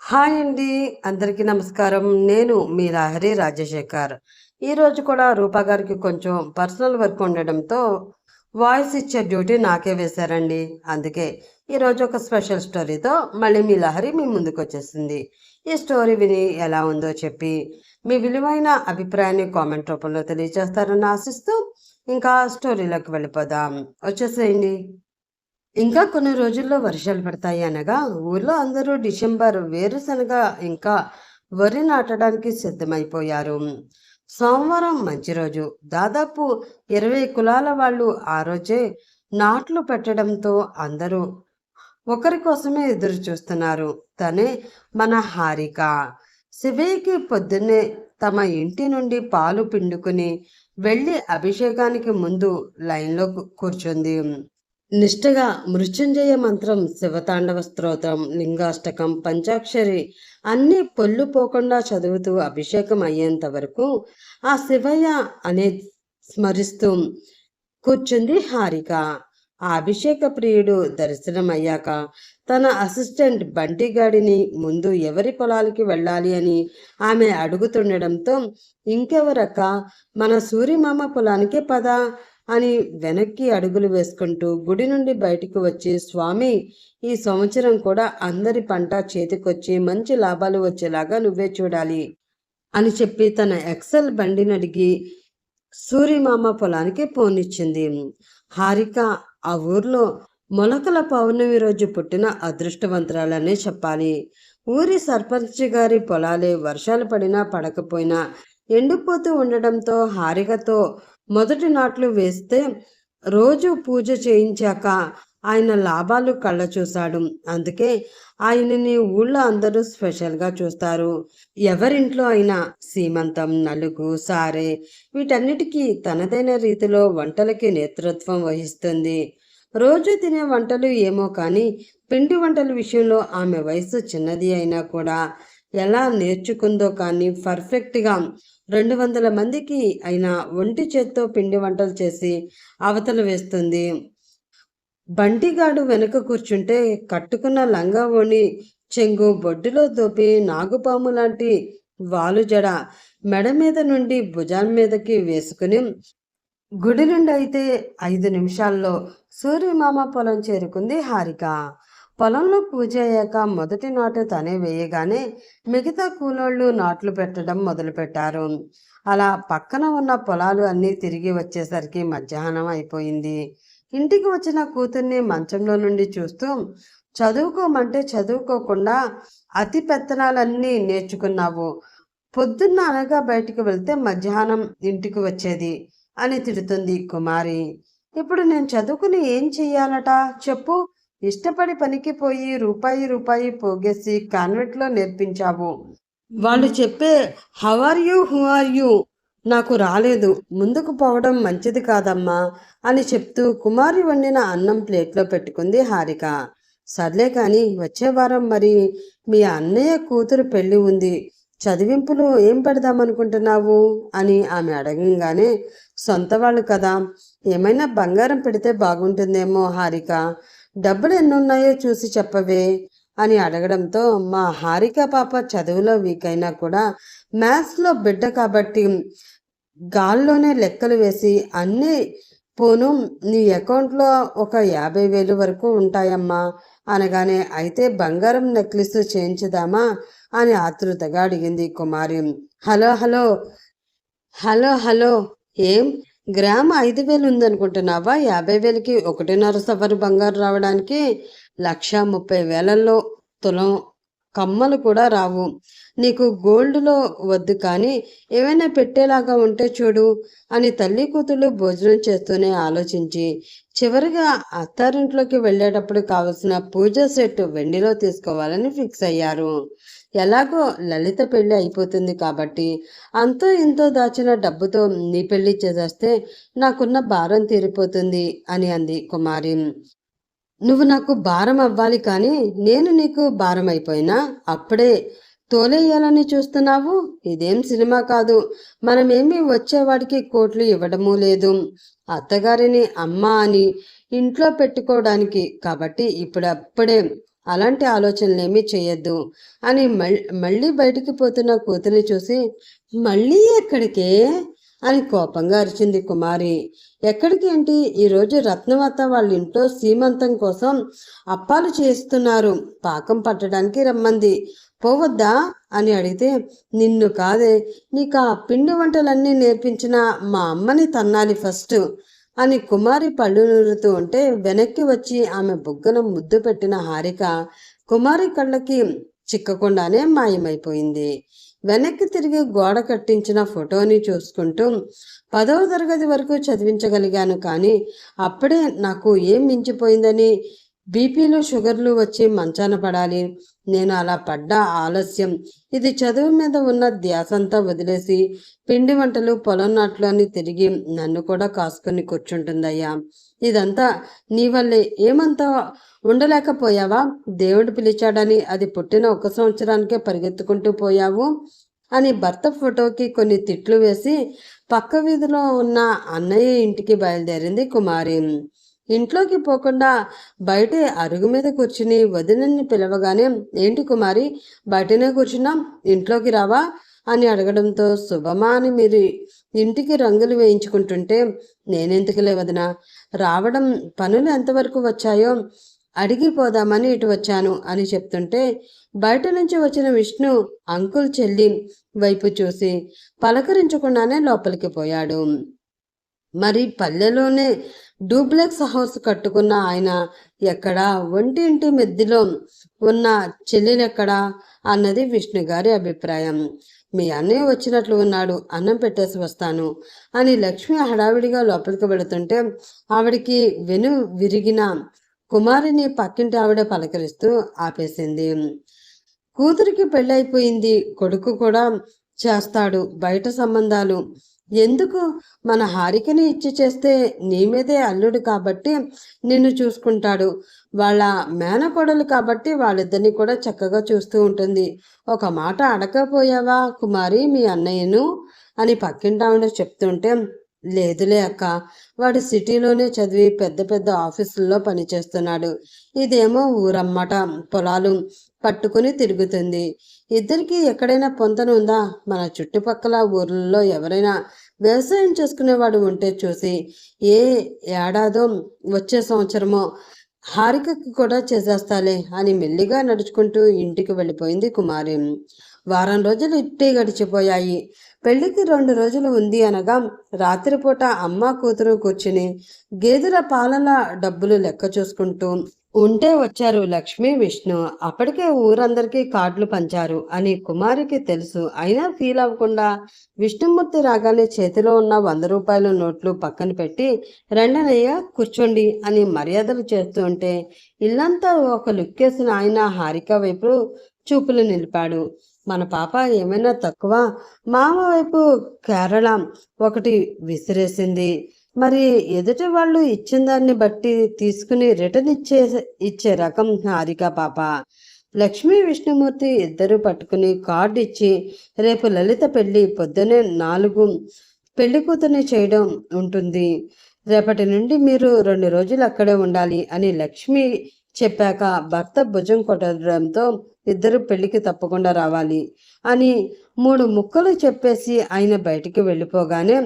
Hi అండి. అందరికీ నమస్కారం. నేను మీ లహరి రాజశేఖర్. ఈరోజు కూడా రూపా గారికి కొంచెం పర్సనల్ వర్క్ ఉండడంతో వాయిస్ ఇచ్చే డ్యూటీ నాకే వేశారండి. అందుకే ఈరోజు ఒక స్పెషల్ స్టోరీతో మళ్ళీ మీ లహరి మీ ముందుకొచ్చేసింది. ఈ స్టోరీ విని ఎలా ఉందో చెప్పి మీ విలువైన అభిప్రాయాన్ని కామెంట్ రూపంలో తెలియజేస్తారని ఆశిస్తూ ఇంకా స్టోరీలోకి వెళ్ళిపోదాం. వచ్చేసేయండి. ఇంకా కొన్ని రోజుల్లో వర్షాలు పడతాయి అనగా ఊర్లో అందరూ డిసెంబర్ వేరుశనగ ఇంకా వరి నాటడానికి సిద్ధమైపోయారు. సోమవారం మంచి రోజు. దాదాపు 20 కులాల వాళ్ళు ఆ రోజే నాట్లు పెట్టడంతో అందరూ ఒకరి కోసమే ఎదురు చూస్తున్నారు. తనే మన హారిక. శివయ్యకి పొద్దున్నే తమ ఇంటి నుండి పాలు పిండుకుని వెళ్ళి అభిషేకానికి ముందు లైన్లో కూర్చుంది. నిష్ఠగా మృత్యుంజయ మంత్రం, శివతాండవ స్తోత్రం, లింగాష్టకం, పంచాక్షరి అన్నీ పొల్లు పోకుండా చదువుతూ అభిషేకం అయ్యేంత వరకు ఆ శివయ్య అనే స్మరిస్తూ కూర్చుంది హారిక. ఆ అభిషేక ప్రియుడు దర్శనం అయ్యాక తన అసిస్టెంట్ బంటిగాడిని ముందు ఎవరి పొలాలకి వెళ్ళాలి అని ఆమె అడుగుతుండడంతో, ఇంకెవరక్క, మన సూర్యమామ పొలానికి పద అని వెనక్కి అడుగులు వేసుకుంటూ గుడి నుండి బయటికి వచ్చి, స్వామి, ఈ సంవత్సరం కూడా అందరి పంట చేతికొచ్చి మంచి లాభాలు వచ్చేలాగా నువ్వే చూడాలి అని చెప్పి తన ఎక్సెల్ బండిని అడిగి సూర్యమామ పొలానికి పోనిచ్చింది. హారిక ఆ ఊర్లో మొలకల పౌర్ణమి రోజు పుట్టిన అదృష్టవంతురాలనే చెప్పాలి. ఊరి సర్పంచ్ గారి పొలాలే వర్షాలు పడినా పడకపోయినా ఎండిపోతూ ఉండడంతో హారికతో మొదటి నాట్లు వేస్తే రోజు పూజ చేయించాక ఆయన లాభాలు కళ్ళ చూశాడు. అందుకే ఆయనని ఊళ్ళో అందరూ స్పెషల్గా చూస్తారు. ఎవరింట్లో అయినా సీమంతం, నలుగు, సారే వీటన్నిటికీ తనదైన రీతిలో వంటలకి నేతృత్వం వహిస్తుంది. రోజు తినే వంటలు ఏమో కానీ పిండి వంటల విషయంలో ఆమె వయసు చిన్నది అయినా కూడా ఎలా నేర్చుకుందో కానీ పర్ఫెక్ట్గా 200 మందికి అయినా ఒంటి చేత్తో పిండి వంటలు చేసి అవతల వేస్తుంది. బంటిగాడు వెనుక కూర్చుంటే కట్టుకున్న లంగా ఓణి చెంగు బొడ్డులో దోపి నాగుపాము లాంటి వాలుజడ మెడ మీద నుండి భుజాల మీదకి వేసుకుని గుడి నుండి అయితే 5 నిమిషాల్లో సూర్యమామ పొలం చేరుకుంది హారిక. పొలంలో పూజ అయ్యాక మొదటి నాటు తనే వేయగానే మిగతా కూలోళ్ళు నాట్లు పెట్టడం మొదలుపెట్టారు. అలా పక్కన ఉన్న పొలాలు అన్నీ తిరిగి వచ్చేసరికి మధ్యాహ్నం అయిపోయింది. ఇంటికి వచ్చిన కూతుర్ని మంచంలో నుండి చూస్తూ, చదువుకోమంటే చదువుకోకుండా అతి పెత్తనాలన్నీ నేర్చుకున్నావు. పొద్దున్న అనగా బయటికి వెళ్తే మధ్యాహ్నం ఇంటికి వచ్చేది అని తిడుతుంది కుమారి. ఇప్పుడు నేను చదువుకుని ఏం చెయ్యాలట చెప్పు? ఇష్టపడి పనికి పోయి రూపాయి రూపాయి పోగేసి కాన్వెంట్లో నేర్పించావు. వాళ్ళు చెప్పే how are you, who are you నాకు రాలేదు. ముందుకు పోవడం మంచిది కాదమ్మా అని చెప్తూ కుమారి వండిన అన్నం ప్లేట్లో పెట్టుకుంది హారిక. సర్లే కానీ వచ్చే వారం మరి మీ అన్నయ్య కూతురు పెళ్ళి ఉంది. చదివింపులు ఏం పెడదామనుకుంటున్నావు అని ఆమె అడగంగానే, సొంత వాళ్ళు కదా, ఏమైనా బంగారం పెడితే బాగుంటుందేమో హారిక, డబ్బులు ఎన్నున్నాయో చూసి చెప్పవే అని అడగడంతో, మా హారిక పాప చదువులో వీక్ అయినా కూడా మ్యాథ్స్లో బిడ్డ కాబట్టి గాల్లోనే లెక్కలు వేసి అన్నీ పోను నీ అకౌంట్లో ఒక 50,000 వరకు ఉంటాయమ్మా అనగానే, అయితే బంగారం నెక్లెస్ చేయించుదామా అని ఆతృతగా అడిగింది కుమారి. హలో హలో హలో హలో ఏం గ్రామ్ 5,000 ఉందనుకుంటున్నావా? 50,000కి 1.5 సవరు బంగారు రావడానికి 1,30,000లో తులం కమ్మలు కూడా రావు. నీకు గోల్డ్లో వద్దు కానీ ఏమైనా పెట్టేలాగా ఉంటే చూడు అని తల్లి కూతుళ్ళు భోజనం చేస్తూనే ఆలోచించి చివరిగా అత్తారింట్లోకి వెళ్ళేటప్పుడు కావలసిన పూజ సెట్ వెండిలో తీసుకోవాలని ఫిక్స్ అయ్యారు. ఎలాగో లలిత పెళ్ళి అయిపోతుంది కాబట్టి అంతో ఇంతో దాచిన డబ్బుతో నీ పెళ్లి చేసేస్తే నాకున్న భారం తీరిపోతుంది అని అంది కుమారి. నువ్వు నాకు భారం అవ్వాలి కానీ నేను నీకు భారం అయిపోయినా అప్పుడే తోలేయాలని చూస్తున్నావు. ఇదేం సినిమా కాదు. మనమేమీ వచ్చేవాడికి కోట్లు ఇవ్వడమూ లేదు. అత్తగారిని అమ్మ అని ఇంట్లో పెట్టుకోవడానికి. కాబట్టి ఇప్పుడప్పుడే అలాంటి ఆలోచనలేమీ చేయొద్దు అని మళ్ళీ బయటికి పోతున్న కూతురిని చూసి, మళ్ళీ ఎక్కడికే అని కోపంగా అరిచింది కుమారి. ఎక్కడికి ఏంటి, ఈరోజు రత్నవత వాళ్ళ ఇంట్లో సీమంతం కోసం అప్పాలు చేస్తున్నారు, పాకం పట్టడానికి రమ్మంది, పోవద్దా అని అడిగితే, నిన్ను కాదే, నీకు ఆ పిండి వంటలన్నీ నేర్పించిన మా అమ్మని తన్నాలి ఫస్ట్ అని కుమారి పళ్ళు నూరుతూ ఉంటే వెనక్కి వచ్చి ఆమె బుగ్గన ముద్దు పెట్టిన హారిక కుమారి కళ్ళకి చిక్కకుండానే మాయమైపోయింది. వెనక్కి తిరిగి గోడ కట్టించిన ఫోటోని చూసుకుంటూ, 10వ తరగతి వరకు చదివించగలిగాను, కానీ అప్పుడే నాకు ఏం మించిపోయిందని బీపీలు షుగర్లు వచ్చి మంచాన పడాలి. నేను అలా పడ్డా ఆలస్యం. ఇది చదువు మీద ఉన్న ధ్యాసంతా వదిలేసి పిండి వంటలు పొలం నాట్లు అని తిరిగి నన్ను కూడా కాసుకొని కూర్చుంటుందయ్యా. ఇదంతా నీ వల్లే. ఏమంతా ఉండలేకపోయావా? దేవుడు పిలిచాడని అది పుట్టిన 1 సంవత్సరానికే పరిగెత్తుకుంటూ పోయావు అని భర్త ఫోటోకి కొన్ని తిట్లు వేసి పక్క వీధిలో ఉన్న అన్నయ్య ఇంటికి బయలుదేరింది కుమారి. ఇంట్లోకి పోకుండా బయటే అరుగు మీద కూర్చుని వదినని పిలవగానే, ఏంటి కుమారి బయటనే కూర్చున్నాం, ఇంట్లోకి రావా అని అడగడంతో, శుభమా అని మీరు ఇంటికి రంగులు వేయించుకుంటుంటే నేనెందుకులే వదిన, రావడం పనులు ఎంతవరకు వచ్చాయో అడిగిపోదామని ఇటు వచ్చాను అని చెప్తుంటే, బయట నుంచి వచ్చిన విష్ణు అంకుల్ చెల్లి వైపు చూసి పలకరించకుండానే లోపలికి పోయాడు. మరి పల్లెలోనే డూప్లెక్స్ హౌస్ కట్టుకున్న ఆయన ఎక్కడా, ఒంటింటి మెద్దిలో ఉన్న చెల్లెలెక్కడా అన్నది విష్ణు గారి అభిప్రాయం. మీ అన్నయ్య వచ్చినట్లు ఉన్నాడు, అన్నం పెట్టేసి వస్తాను అని లక్ష్మి హడావిడిగా లోపలికి వెళుతుంటే ఆవిడికి వెను విరిగిన కుమారిని పక్కింటి ఆవిడ పలకరిస్తూ ఆపేసింది. కూతురికి పెళ్ళైపోయింది, కొడుకు కూడా చేస్తాడు బయట సంబంధాలు, ఎందుకు, మన హారికని ఇచ్చి చేస్తే నీ మీదే అల్లుడు కాబట్టి నిన్ను చూసుకుంటాడు, వాళ్ళ మేనకోడలు కాబట్టి వాళ్ళిద్దరిని కూడా చక్కగా చూస్తూ ఉంటుంది. ఒక మాట అడగపోయావా కుమారి మీ అన్నయ్యను అని పక్కింటావిడ చెప్తుంటే, లేదులే అక్క, వాడు సిటీలోనే చదివి పెద్ద పెద్ద ఆఫీసుల్లో పనిచేస్తున్నాడు, ఇదేమో ఊరమ్మట పొలాలు పట్టుకుని తిరుగుతుంది, ఇద్దరికి ఎక్కడైనా పొంతన ఉందా, మన చుట్టుపక్కల ఊర్లలో ఎవరైనా వ్యవసాయం చేసుకునేవాడు ఉంటే చూసి ఏ ఏడాదో వచ్చే సంవత్సరమో హారికకి కూడా చేసేస్తాలే అని మెల్లిగా నడుచుకుంటూ ఇంటికి వెళ్ళిపోయింది కుమారి. వారం రోజులు ఇట్టే గడిచిపోయాయి. పెళ్లికి 2 రోజులు ఉంది అనగా రాత్రిపూట అమ్మ కూతురు కూర్చుని గేదెల పాలల డబ్బులు లెక్క చూసుకుంటూ ఉంటే వచ్చారు లక్ష్మి విష్ణు. అప్పటికే ఊరందరికీ కార్డులు పంచారు అని కుమారికి తెలుసు. అయినా ఫీల్ అవ్వకుండా విష్ణుమూర్తి రాగానే చేతిలో ఉన్న 100 రూపాయల నోట్లు పక్కన పెట్టి, రెండనయ్య కూర్చోండి అని మర్యాదలు చేస్తూ ఉంటే ఇల్లంతా ఒక లుక్కేసిన ఆయన హారిక వైపు చూపులు నిలిపాడు. మన పాప ఏమైనా తక్కువ, మామ వైపు కేరళ ఒకటి విసిరేసింది, మరి ఎదుటి వాళ్ళు ఇచ్చిన దాన్ని బట్టి తీసుకుని రిటర్న్ ఇచ్చే రకం హారిక పాప. లక్ష్మీ విష్ణుమూర్తి ఇద్దరు పట్టుకుని కార్డు ఇచ్చి, రేపు లలిత పెళ్లి, పొద్దునే 4 పెళ్లి కూతుర్ని చేయడం ఉంటుంది, రేపటి నుండి మీరు 2 రోజులు అక్కడే ఉండాలి అని లక్ష్మి చెప్పాక భర్త భుజం కొట్టడంతో ఇద్దరు పెళ్లికి తప్పకుండా రావాలి అని 3 ముక్కలు చెప్పేసి ఆయన బయటికి వెళ్ళిపోగానే,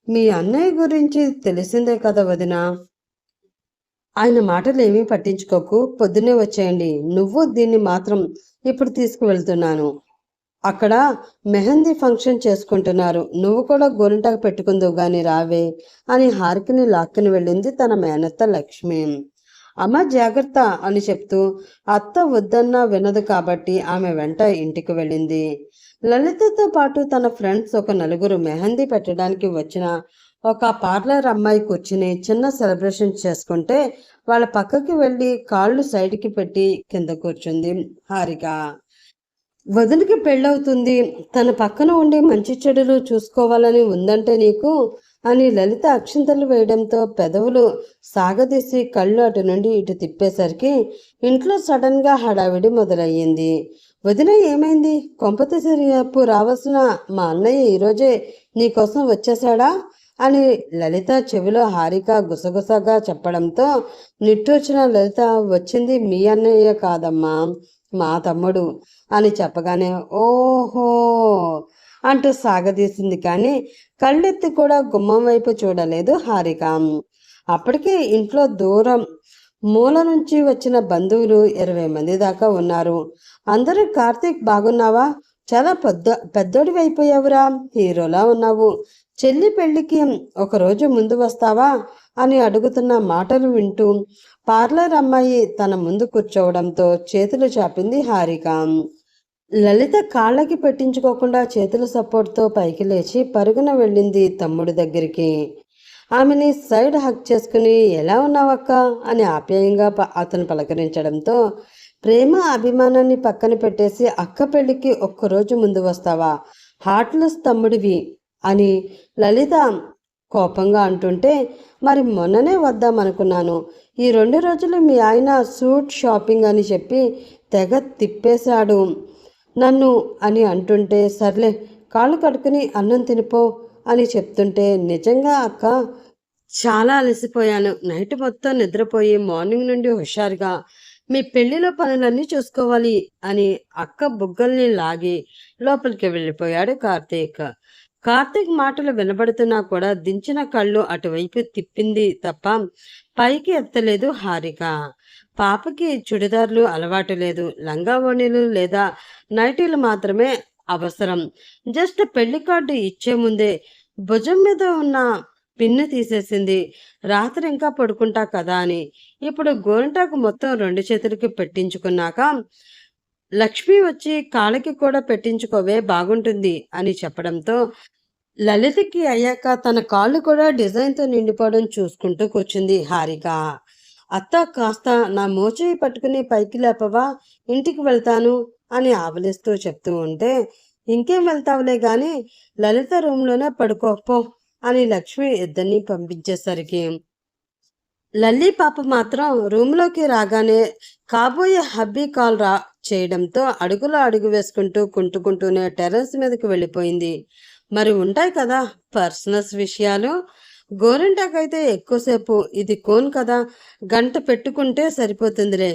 మీ అన్నయ్య గురించి తెలిసిందే కదా వదిన, ఆయన మాటలు ఏమీ పట్టించుకోకు, పొద్దునే వచ్చేయండి, నువ్వు దీన్ని మాత్రం ఇప్పుడు తీసుకువెళ్తున్నాను, అక్కడ మెహందీ ఫంక్షన్ చేసుకుంటున్నారు, నువ్వు కూడా గోరింటాకు పెట్టుకుందువు గాని రావే అని హారికని లాక్కుని వెళ్ళింది తన మేనత్త లక్ష్మి. అమ్మ జాగ్రత్త అని చెప్తూ అత్త వద్దన్నా వినదు కాబట్టి ఆమె వెంట ఇంటికి వెళ్ళింది. లలితతో పాటు తన ఫ్రెండ్స్ ఒక 4 మెహందీ పెట్టడానికి వచ్చిన ఒక పార్లర్ అమ్మాయి కూర్చుని చిన్న సెలబ్రేషన్ చేసుకుంటే వాళ్ళ పక్కకి వెళ్ళి కాళ్ళు సైడ్కి పెట్టి కింద కూర్చుంది హారిక. వదిలికి పెళ్ళవుతుంది, తన పక్కన ఉండి మంచి చెడులు చూసుకోవాలని ఉందంటే నీకు అని లలిత అక్షింతలు వేయడంతో పెదవులు సాగదీసి కళ్ళు అటు నుండి ఇటు తిప్పేసరికి ఇంట్లో సడన్గా హడావిడి మొదలయ్యింది. వదిన ఏమైంది, కొంపతీసి రేపు రావాల్సిన మా అన్నయ్య ఈరోజే నీకోసం వచ్చేశాడా అని లలిత చెవిలో హారిక గుసగుసగా చెప్పడంతో నిట్టూర్చిన లలిత, వచ్చింది మీ అన్నయ్య కాదమ్మా, మా తమ్ముడు అని చెప్పగానే ఓహో అంటూ సాగదీసింది. కానీ కళ్ళెత్తి కూడా గుమ్మం వైపు చూడలేదు హారిక. అప్పటికే ఇంట్లో దూరం మూల నుంచి వచ్చిన బంధువులు 20 మంది దాకా ఉన్నారు. అందరూ కార్తీక్ బాగున్నావా, చాలా పెద్దోడివి అయిపోయావురా, హీరోలా ఉన్నావు, చెల్లి పెళ్లికి ఒకరోజు ముందు వస్తావా అని అడుగుతున్న మాటలు వింటూ పార్లర్ అమ్మాయి తన ముందు కూర్చోవడంతో చేతులు చాపింది హారిక. లలిత కాళ్ళకి పెట్టించుకోకుండా చేతుల సపోర్ట్తో పైకి లేచి పరుగున వెళ్ళింది తమ్ముడి దగ్గరికి. ఆమెని సైడ్ హక్ చేసుకుని ఎలా ఉన్నావక్క అని ఆప్యాయంగా అతను పలకరించడంతో ప్రేమ అభిమానాన్ని పక్కన పెట్టేసి అక్క పెళ్లికి ఒక్కరోజు ముందు వస్తావా, హార్ట్లెస్ తమ్ముడివి అని లలిత కోపంగా అంటుంటే, మరి మొన్ననే వద్దామనుకున్నాను, ఈ 2 రోజులు మీ ఆయన సూట్ షాపింగ్ అని చెప్పి తెగ తిప్పేశాడు నన్ను అని అంటుంటే, సర్లే కాళ్ళు కడుక్కుని అన్నం తినిపో అని చెప్తుంటే, నిజంగా అక్క చాలా అలసిపోయాను, నైట్ మొత్తం నిద్రపోయి మార్నింగ్ నుండి హుషారుగా మీ పెళ్లిలో పనులన్నీ చూసుకోవాలి అని అక్క బుగ్గల్ని లాగి లోపలికి వెళ్ళిపోయాడు కార్తీక్. కార్తీక్ మాటలు వినబడుతున్నా కూడా దించిన కళ్ళు అటువైపు తిప్పింది తప్ప పైకి ఎత్తలేదు హారిక. పాపకి చుడిదార్లు అలవాటు లేదు, లంగా ఓణీలు లేదా నైటీలు మాత్రమే అవసరం. జస్ట్ పెళ్లి కార్డు ఇచ్చే ముందే భుజం మీద ఉన్న పిన్ను తీసేసింది, రాత్రి ఇంకా పడుకుంటా కదా అని. ఇప్పుడు గోరింటాకు మొత్తం 2 చేతులకి పెట్టించుకున్నాక లక్ష్మి వచ్చి కాళ్ళకి కూడా పెట్టించుకోవే బాగుంటుంది అని చెప్పడంతో లలితకి అయ్యాక తన కాళ్ళు కూడా డిజైన్తో నిండిపోవడం చూసుకుంటూ కూర్చుంది హారిక. అత్త కాస్త నా మోచేయి పట్టుకుని పైకి లేపవా, ఇంటికి వెళ్తాను అని ఆవలిస్తూ చెప్తూ ఉంటే, ఇంకేం వెళ్తావులే గాని లలిత రూమ్లోనే పడుకోపో అని లక్ష్మి ఇద్దరిని పంపించేసరికి లల్లి పాప మాత్రం రూమ్లోకి రాగానే కాబోయే హబ్బీ కాల్ చేయడంతో అడుగులో అడుగు వేసుకుంటూ కుంటుకుంటూనే టెర్రస్ మీదకి వెళ్ళిపోయింది. మరి ఉంటాయి కదా పర్సనల్స్ విషయాలు, గోరింటాకైతే ఎక్కువసేపు, ఇది కోన్ కదా, గంట పెట్టుకుంటే సరిపోతుందిలే,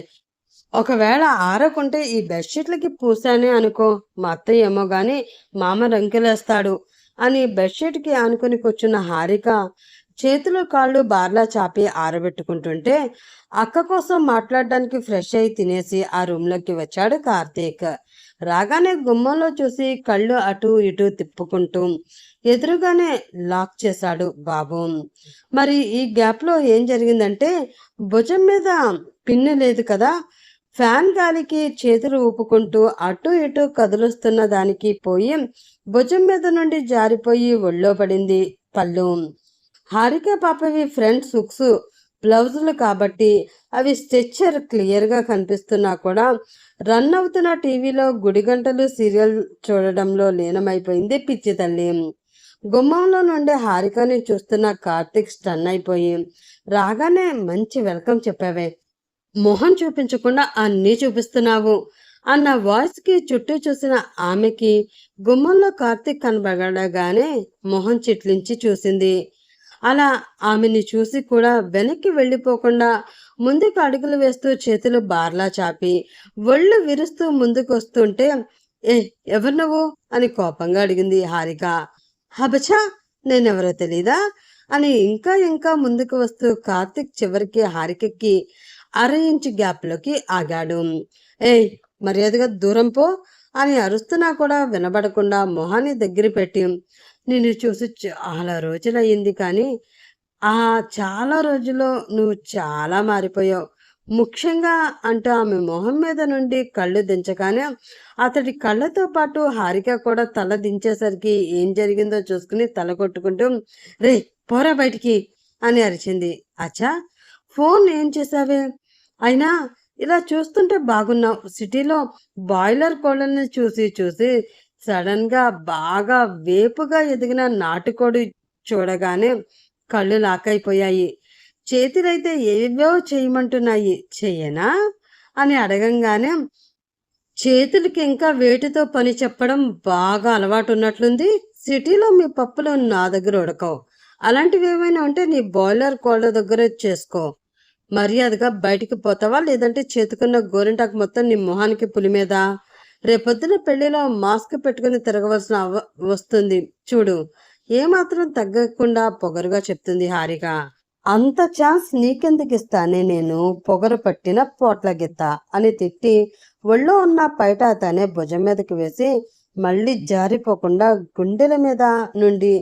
ఒకవేళ ఆరకుంటే ఈ బెడ్షీట్లకి పూసానే అనుకో, మా అత్తయ్య ఏమో గాని మామ రంకెలేస్తాడు అని బెడ్షీట్కి ఆనుకుని కూర్చున్న హారిక చేతులు కాళ్ళు బార్లా చాపి ఆరబెట్టుకుంటుంటే అక్క కోసం మాట్లాడడానికి ఫ్రెష్ అయి తినేసి ఆ రూమ్లోకి వచ్చాడు కార్తీక్. రాగానే గుమ్మంలో చూసి కళ్ళు అటు ఇటు తిప్పుకుంటూ ఎదురుగానే లాక్ చేశాడు బాబు. మరి ఈ గ్యాప్లో ఏం జరిగిందంటే, భుజం మీద పిన్ను లేదు కదా, ఫ్యాన్ గాలికి చేతులు ఊపుకుంటూ అటు ఇటు కదులుస్తున్న దానికి పోయి భుజం మీద నుండి జారిపోయి ఒళ్ళో పడింది పళ్ళు. హారిక పాపవి ఫ్రంట్ హుక్స్ బ్లౌజులు కాబట్టి అవి స్ట్రెచ్చర్ క్లియర్గా కనిపిస్తున్నా కూడా రన్ అవుతున్న టీవీలో గుడిగంటలు సీరియల్ చూడడంలో లీనమైపోయింది పిచ్చి తల్లి. గుమ్మంలో నుండి హారికని చూస్తున్న కార్తీక్ స్టన్ అయిపోయి, రాగానే మంచి వెల్కమ్ చెప్పావే, మొహం చూపించకుండా అన్నీ చూపిస్తున్నావు అన్న వాయిస్కి చుట్టూ చూసిన ఆమెకి గుమ్మంలో కార్తీక్ కనబడగానే మొహం చిట్లించి చూసింది. అలా ఆమెని చూసి కూడా వెనక్కి వెళ్ళిపోకుండా ముందుకు అడుగులు వేస్తూ చేతులు బార్లా చాపి ఒళ్ళు విరుస్తూ ముందుకు వస్తుంటే, ఏ ఎవరు నువ్వు అని కోపంగా అడిగింది హారిక. హబచా నేనెవరో తెలీదా అని ఇంకా ఇంకా ముందుకు వస్తూ కార్తీక్ చివరికి హారికకి 1/2 ఇంచు గ్యాప్లోకి ఆగాడు. ఏయ్ మర్యాదగా దూరం పో అని అరుస్తున్నా కూడా వినబడకుండా మొహాన్ని దగ్గర పెట్టి, నిన్ను చూసి చాలా రోజులయ్యింది, కానీ ఆ చాలా రోజుల్లో నువ్వు చాలా మారిపోయావు, ముఖ్యంగా అంటూ ఆమె మొహం మీద నుండి కళ్ళు దించగానే అతడి కళ్ళతో పాటు హారిక కూడా తల దించేసరికి ఏం జరిగిందో చూసుకుని తల కొట్టుకుంటూ, రే పోరా బయటికి అని అరిచింది. అచ్చా ఫోన్ ఏం చేసావే, అయినా ఇలా చూస్తుంటే బాగున్నావు, సిటీలో బాయిలర్ కోళ్ళని చూసి చూసి సడన్గా బాగా వేపుగా ఎదిగిన నాటుకోడి చూడగానే కళ్ళు లాకైపోయాయి, చేతులైతే ఏవో చేయమంటున్నాయి, చెయ్యనా అని అడగంగానే చేతులకి ఇంకా వేటితో పని చెప్పడం బాగా అలవాటు ఉన్నట్లుంది, సిటీలో మీ పప్పులు నా దగ్గర ఉడకవు, అలాంటివి ఏమైనా ఉంటే నీ బాయిలర్ కోళ్ళ దగ్గర చేసుకో. మర్యాదగా బయటికి పోతావా? లేదంటే చేతికున్న గోరింటాకు మొత్తం నీ మొహానికి పులి మీద. రేపొద్దున పెళ్లిలో మాస్క్ పెట్టుకుని తిరగవలసిన వస్తుంది చూడు. ఏమాత్రం తగ్గకుండా పొగరుగా చెప్తుంది హారిక. అంత ఛాన్స్ నీకెందుకిస్తానే నేను, పొగరు పట్టిన పోట్లగిత్త అని తిట్టి ఒళ్ళో ఉన్న పైట తనే భుజం మీదకి వేసి మళ్ళీ జారిపోకుండా గుండెల మీద నుండి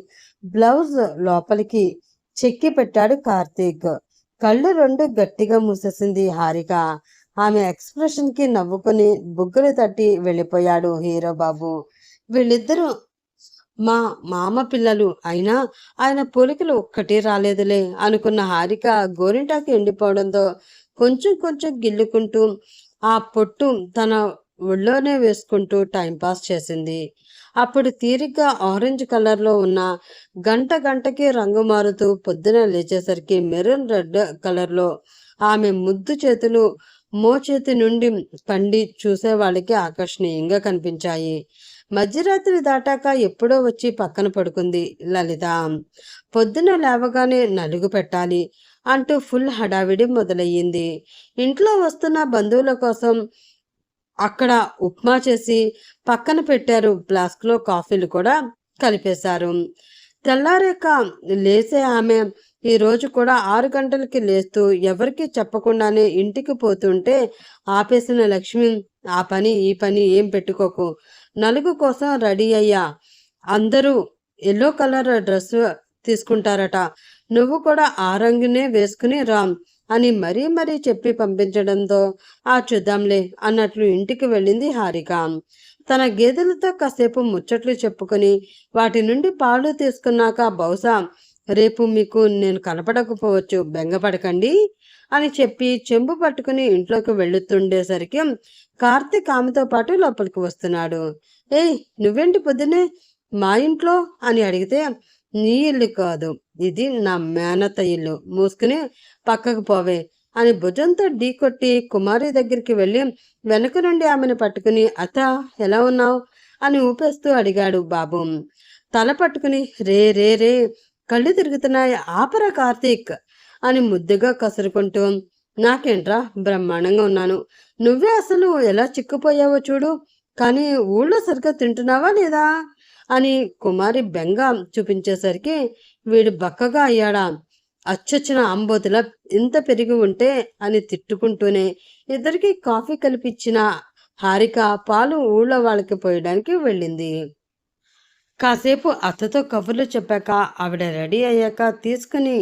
బ్లౌజ్ లోపలికి చెక్కి పెట్టాడు కార్తీక్. కళ్ళు రెండు గట్టిగా మూసేసింది హారిక. ఆమె ఎక్స్ప్రెషన్ కి నవ్వుకుని బుగ్గలు తట్టి వెళ్ళిపోయాడు హీరో బాబు. వీళ్ళిద్దరూ మా మామ పిల్లలు అయినా ఆయన పోలికలు ఒక్కటి రాలేదులే అనుకున్న హారిక గోరింటాకు ఎండిపోవడంతో కొంచెం కొంచెం గిల్లుకుంటూ ఆ పొట్టు తన ఒళ్ళోనే వేసుకుంటూ టైంపాస్ చేసింది. అప్పుడు తీరిగ్గా ఆరెంజ్ కలర్లో ఉన్న గంట గంటకి రంగు మారుతూ పొద్దున లేచేసరికి మెరూన్ రెడ్ కలర్లో ఆమె ముద్దు చేతులు మోచేతి నుండి పండి చూసే వాళ్ళకి ఆకర్షణీయంగా కనిపించాయి. మధ్యరాత్రి దాటాక ఎప్పుడో వచ్చి పక్కన పడుకుంది లలిత. పొద్దున లేవగానే నలుగు పెట్టాలి అంటూ ఫుల్ హడావిడి మొదలయ్యింది. ఇంట్లో వస్తున్న బంధువుల కోసం అక్కడ ఉప్మా చేసి పక్కన పెట్టారు. ఫ్లాస్క్లో కాఫీలు కూడా కలిపేశారు. తెల్లారేక లేసే ఆమె ఈరోజు కూడా 6 గంటలకి లేస్తూ ఎవరికి చెప్పకుండానే ఇంటికి పోతుంటే ఆపేసిన లక్ష్మి, ఆ పని ఈ పని ఏం పెట్టుకోకు, నలుగు కోసం రెడీ అయ్యా, అందరూ ఎల్లో కలర్ డ్రెస్ తీసుకుంటారట, నువ్వు కూడా ఆ రంగునే వేసుకుని రామ్ అని మరీ మరీ చెప్పి పంపించడంతో ఆ చూద్దాంలే అన్నట్లు ఇంటికి వెళ్ళింది హారిక. తన గేదెలతో కాసేపు ముచ్చట్లు చెప్పుకొని వాటి నుండి పాలు తీసుకున్నాక బహుశా రేపు మీకు నేను కనపడకపోవచ్చు, బెంగపడకండి అని చెప్పి చెంబు పట్టుకుని ఇంట్లోకి వెళుతుండేసరికి కార్తీక్ ఆమెతో పాటు లోపలికి వస్తున్నాడు. ఏయ్, నువ్వేంటి పొద్దునే మా ఇంట్లో అని అడిగితే, నీ ఇల్లు కాదు, ఇది నా మేనత ఇల్లు, మూసుకుని పక్కకు పోవే అని భుజంతో ఢీకొట్టి కుమారి దగ్గరికి వెళ్ళి వెనక నుండి ఆమెను పట్టుకుని, అత్త ఎలా ఉన్నావు అని ఊపేస్తూ అడిగాడు బాబు. తల పట్టుకుని రే రే రే కళ్ళు తిరుగుతున్నాయి, ఆపరా కార్తీక్ అని ముద్దుగా కసురుకుంటూ, నాకేంట్రా బ్రహ్మాండంగా ఉన్నాను, నువ్వే అసలు ఎలా చిక్కుపోయావో చూడు, కానీ ఊళ్ళో సరిగ్గా తింటున్నావా లేదా అని కుమారి బెంగ చూపించేసరికి వీడు బక్కగా అయ్యాడా, అచ్చొచ్చిన ఆంబోతులా ఇంత పెరిగి ఉంటే అని తిట్టుకుంటూనే ఇద్దరికి కాఫీ కలిపిచ్చిన హారిక పాలు ఊళ్ళో వాళ్ళకి పోయడానికి వెళ్ళింది. కాసేపు అత్తతో కబుర్లు చెప్పాక ఆవిడ రెడీ అయ్యాక తీసుకుని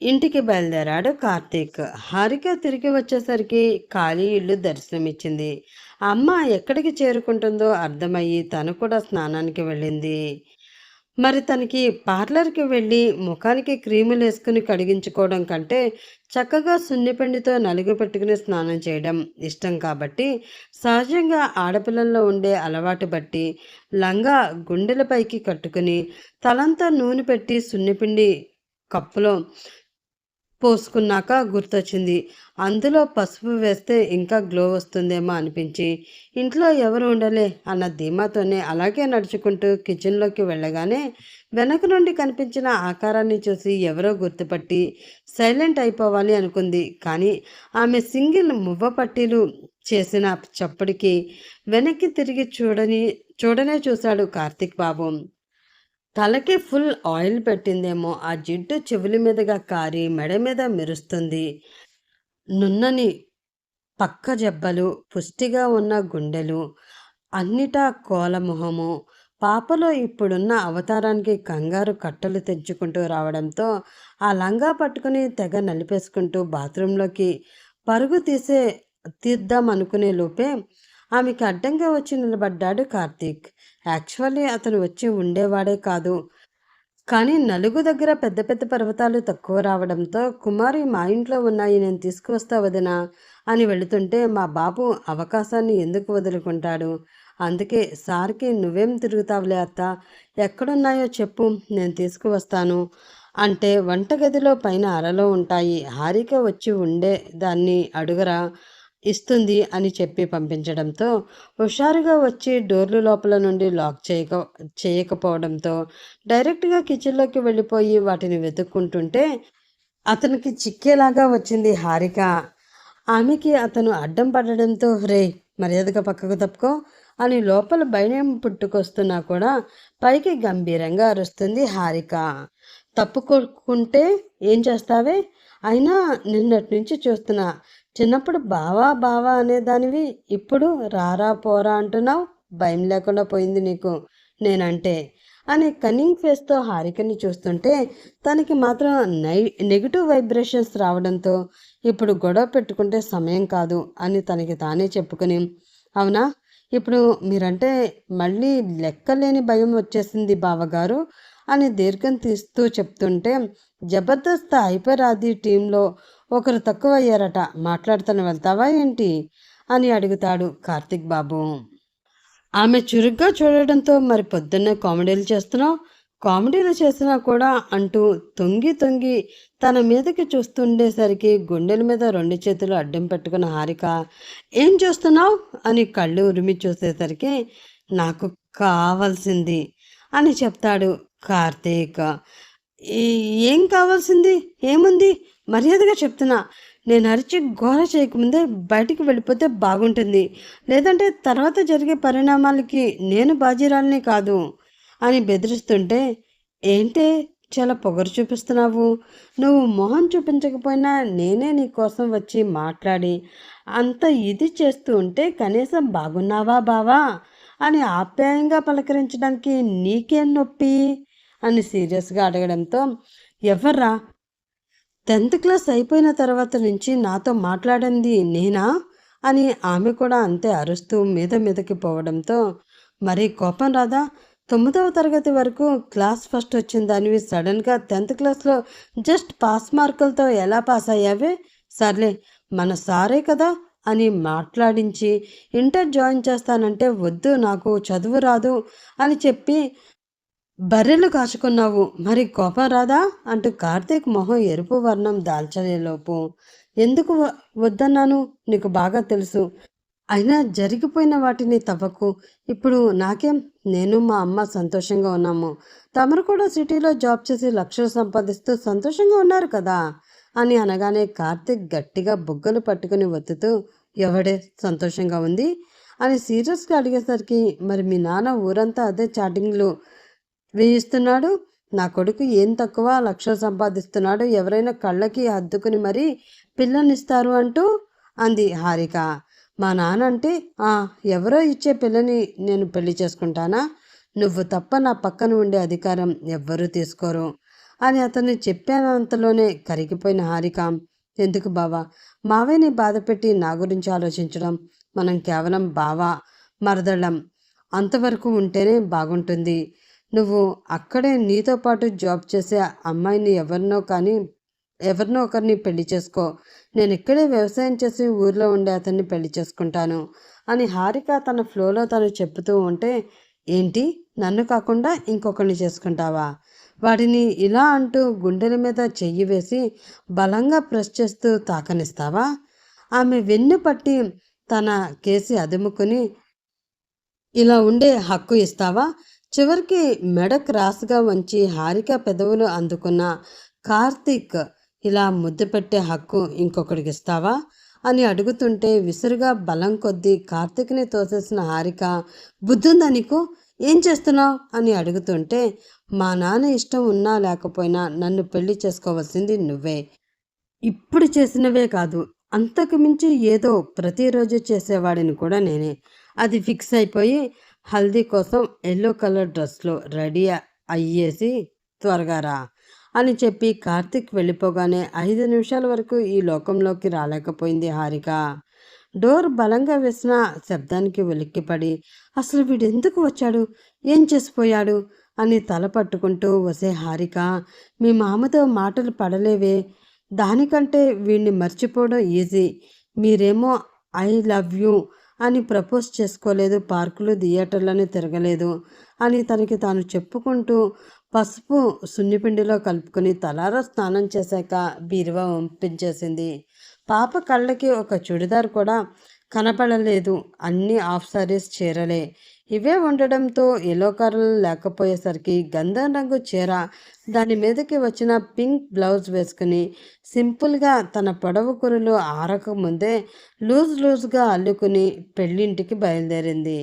ఇంటికి బయలుదేరాడు కార్తీక్. హారిక తిరిగి వచ్చేసరికి ఖాళీ ఇల్లు దర్శనమిచ్చింది. అమ్మ ఎక్కడికి చేరుకుంటుందో అర్థమయ్యి తను కూడా స్నానానికి వెళ్ళింది. మరి తనకి పార్లర్కి వెళ్ళి ముఖానికి క్రీములు వేసుకుని కడిగించుకోవడం కంటే చక్కగా సున్నిపిండితో నలుగు పెట్టుకుని స్నానం చేయడం ఇష్టం కాబట్టి సహజంగా ఆడపిల్లల్లో ఉండే అలవాటు బట్టి లంగా గుండెలపైకి కట్టుకుని తలంతా నూనె పెట్టి సున్నిపిండి కప్పులో పోసుకున్నాక గుర్తొచ్చింది, అందులో పసుపు వేస్తే ఇంకా గ్లో వస్తుందేమో అనిపించి ఇంట్లో ఎవరు ఉండలే అన్న ధీమాతోనే అలాగే నడుచుకుంటూ కిచెన్లోకి వెళ్ళగానే వెనక నుండి కనిపించిన ఆకారాన్ని చూసి ఎవరో గుర్తుపట్టి సైలెంట్ అయిపోవాలి అనుకుంది. కానీ ఆమె సింగిల్ మువ్వ పట్టీలు చేసిన చప్పుడికి వెనక్కి తిరిగి చూడనే చూశాడు కార్తీక్ బాబు. తలకి ఫుల్ ఆయిల్ పెట్టిందేమో, ఆ జిడ్డు చెవుల మీదుగా కారి మెడ మీద మెరుస్తుంది. నున్నని పక్క జబ్బలు, పుష్టిగా ఉన్న గుండెలు, అన్నిటా కోలమొహము. పాపలో ఇప్పుడున్న అవతారానికి కంగారు కట్టలు తెంచుకుంటూ రావడంతో ఆ లంగా పట్టుకుని తెగ నలిపేసుకుంటూ బాత్రూంలోకి పరుగు తీద్దాం అనుకునే లోపే ఆమెకి అడ్డంగా వచ్చి నిలబడ్డాడు కార్తీక్. యాక్చువల్లీ అతను వచ్చి ఉండేవాడే కాదు, కానీ నలుగు దగ్గర పెద్ద పెద్ద పర్వతాలు తక్కువ రావడంతో కుమారి మా ఇంట్లో ఉన్నాయి, నేను తీసుకువస్తా వదినా అని వెళుతుంటే మా బాబు అవకాశాన్ని ఎందుకు వదులుకుంటాడు, అందుకే సార్కి నువ్వేం తిరుగుతావులే అత్త, ఎక్కడున్నాయో చెప్పు నేను తీసుకువస్తాను అంటే వంటగదిలో పైన అరలో ఉంటాయి, హారిక వచ్చి ఉండే దాన్ని అడుగరా, ఇస్తుంది అని చెప్పి పంపించడంతో హుషారుగా వచ్చి డోర్లు లోపల నుండి లాక్ చేయకపోవడంతో డైరెక్ట్గా కిచెన్లోకి వెళ్ళిపోయి వాటిని వెతుక్కుంటుంటే అతనికి చిక్కేలాగా వచ్చింది హారిక. ఆమెకి అతను అడ్డం పడడంతో రే మర్యాదగా పక్కకు తప్పుకో అని లోపల భయం పుట్టుకొస్తున్నా కూడా పైకి గంభీరంగా అరుస్తుంది హారిక. తప్పుకుంటే ఏం చేస్తావే? అయినా నిన్నటి నుంచి చూస్తున్నా, చిన్నప్పుడు బావా బావా అనేదానివి, ఇప్పుడు రారా పోరా అంటున్నావు. భయం లేకుండా పోయింది నీకు నేనంటే అని కన్నింగ్ ఫేస్తో హారికని చూస్తుంటే తనకి మాత్రం నెగిటివ్ వైబ్రేషన్స్ రావడంతో ఇప్పుడు గొడవ పెట్టుకుంటే సమయం కాదు అని తనకి తానే చెప్పుకుని, అవునా ఇప్పుడు మీరంటే మళ్ళీ లెక్కలేని భయం వచ్చేసింది బావగారు అని దీర్ఘం తీస్తూ చెప్తుంటే, జబర్దస్త్ హైపరాది టీంలో ఒకరు తక్కువ అయ్యారట, మాట్లాడుతూ వెళ్తావా ఏంటి అని అడుగుతాడు కార్తిక్ బాబు. ఆమె చురుగ్గా చూడడంతో మరి పొద్దున్నే కామెడీలు చేస్తున్నావు, కామెడీలు చేసినా కూడా అంటూ తొంగి తొంగి తన మీదకి చూస్తుండేసరికి గుండెల మీద 2 చేతులు అడ్డం పెట్టుకున్న హారిక ఏం చూస్తున్నావు అని కళ్ళు ఉరిమి చూసేసరికి నాకు కావాల్సింది అని చెప్తాడు కార్తీక్. ఏం కావాల్సింది ఏముంది మర్యాదగా చెప్తున్నా, నేను అరిచి గోల చేయకముందే బయటికి వెళ్ళిపోతే బాగుంటుంది, లేదంటే తర్వాత జరిగే పరిణామాలకి నేను బాజీరాల్ని కాదు అని బెదిరిస్తుంటే, ఏంటే చాలా పొగరు చూపిస్తున్నావు, నువ్వు మొహం చూపించకపోయినా నేనే నీ కోసం వచ్చి మాట్లాడి అంత ఇది చేస్తూ ఉంటే కనీసం బాగున్నావా బావా అని ఆప్యాయంగా పలకరించడానికి నీకేం నొప్పి అని సీరియస్గా అడగడంతో, ఎవర్రా 10th క్లాస్ అయిపోయిన తర్వాత నుంచి నాతో మాట్లాడింది నేనా అని ఆమె కూడా అంతే అరుస్తూ మీదకి పోవడంతో మరి కోపం రాదా? 9వ తరగతి వరకు క్లాస్ ఫస్ట్ వచ్చిన దానివి సడన్గా 10th క్లాస్లో జస్ట్ పాస్ మార్కులతో ఎలా పాస్ అయ్యావే? సర్లే మన సారే కదా అని మాట్లాడించి ఇంటర్ జాయిన్ చేస్తానంటే వద్దు నాకు చదువు రాదు అని చెప్పి బర్రెలు కాచుకున్నావు, మరి కోపం రాదా అంటూ కార్తీక్ మొహం ఎరుపు వర్ణం దాల్చలేలోపు, ఎందుకు వద్దన్నాను నీకు బాగా తెలుసు, అయినా జరిగిపోయిన వాటిని తవ్వకు, ఇప్పుడు నాకేం, నేను మా అమ్మ సంతోషంగా ఉన్నాము, తమరు కూడా సిటీలో జాబ్ చేసి లక్షలు సంపాదిస్తూ సంతోషంగా ఉన్నారు కదా అని అనగానే కార్తీక్ గట్టిగా బుగ్గలు పట్టుకుని ఒత్తుతూ, ఎవడే సంతోషంగా ఉంది అని సీరియస్గా అడిగేసరికి, మరి మీ నాన్న ఊరంతా అదే చాటింగ్లు వేయిస్తున్నాడు, నా కొడుకు ఏం తక్కువ లక్షలు సంపాదిస్తున్నాడు, ఎవరైనా కళ్ళకి హద్దుకుని మరీ పిల్లనిస్తారు అంటూ అంది హారిక. మా నాన్న అంటే ఎవరో ఇచ్చే పిల్లని నేను పెళ్లి చేసుకుంటానా, నువ్వు తప్ప నా పక్కన ఉండే అధికారం ఎవ్వరూ తీసుకోరు అని అతన్ని చెప్పానంతలోనే కరిగిపోయిన హారిక, ఎందుకు బావా మావేని బాధపెట్టి నా గురించి ఆలోచించడం, మనం కేవలం బావా మరదళ్ళం అంతవరకు ఉంటేనే బాగుంటుంది, నువ్వు అక్కడే నీతో పాటు జాబ్ చేసే అమ్మాయిని ఎవరినో ఒకరిని పెళ్లి చేసుకో, నేను ఇక్కడే వ్యవసాయం చేసి ఊర్లో ఉండే అతన్ని పెళ్లి చేసుకుంటాను అని హారిక తన ఫ్లోలో తను చెప్తూ ఉంటే, ఏంటి నన్ను కాకుండా ఇంకొకరిని చేసుకుంటావా, వాడిని ఇలా అంటూ గుండెల మీద చెయ్యి వేసి బలంగా ప్రెస్ చేస్తూ తాకనిస్తావా, ఆమె వెన్ను పట్టి తన కేసి అదుముకుని ఇలా ఉండే హక్కు ఇస్తావా, చివరికి మెడ క్రాస్గా వంచి హారిక పెదవులు అందుకున్న కార్తీక్ ఇలా ముద్దు పెట్టే హక్కు ఇంకొకడికి ఇస్తావా అని అడుగుతుంటే విసురుగా బలం కొద్దీ కార్తీక్ని తోసేసిన హారిక, బుద్ధుందా నీకు, ఏం చేస్తున్నావు అని అడుగుతుంటే, మా నాన్న ఇష్టం ఉన్నా లేకపోయినా నన్ను పెళ్లి చేసుకోవాల్సింది నువ్వే, ఇప్పుడు చేసినవే కాదు అంతకు మించి ఏదో ప్రతిరోజు చేసేవాడిని కూడా నేనే, అది ఫిక్స్ అయిపోయి హల్దీ కోసం ఎల్లో కలర్ డ్రెస్లో రెడీ అయ్యేసి త్వరగా రా అని చెప్పి కార్తిక్ వెళ్ళిపోగానే 5 నిమిషాల వరకు ఈ లోకంలోకి రాలేకపోయింది హారిక. డోర్ బలంగా వేసిన శబ్దానికి ఉలిక్కిపడి అసలు వీడెందుకు వచ్చాడు, ఏం చేసిపోయాడు అని తల పట్టుకుంటూ వసే హారిక, మీ మామతో మాటలు పడలేవే, దానికంటే వీడిని మర్చిపోవడం ఈజీ, మీరేమో ఐ లవ్ యూ అని ప్రపోజ్ చేసుకోలేదు, పార్కులు థియేటర్లని తిరగలేదు అని తనకి తాను చెప్పుకుంటూ పసుపు సున్నిపిండిలో కలుపుకొని తలారా స్నానం చేశాక బీరువా పంపించేసింది. పాప కళ్ళకి ఒక చుడిదార్ కూడా కనపడలేదు. అన్నీ హాఫ్ సారీస్ చీరలే. ఇవే ఉండడంతో ఎల్లో కలర్ లేకపోయేసరికి గంధం రంగు చీర, దాని మీదకి వచ్చిన పింక్ బ్లౌజ్ వేసుకుని సింపుల్గా తన పొడవు కురులు ఆరకముందే లూజ్గా అల్లుకుని పెళ్ళింటికి బయలుదేరింది.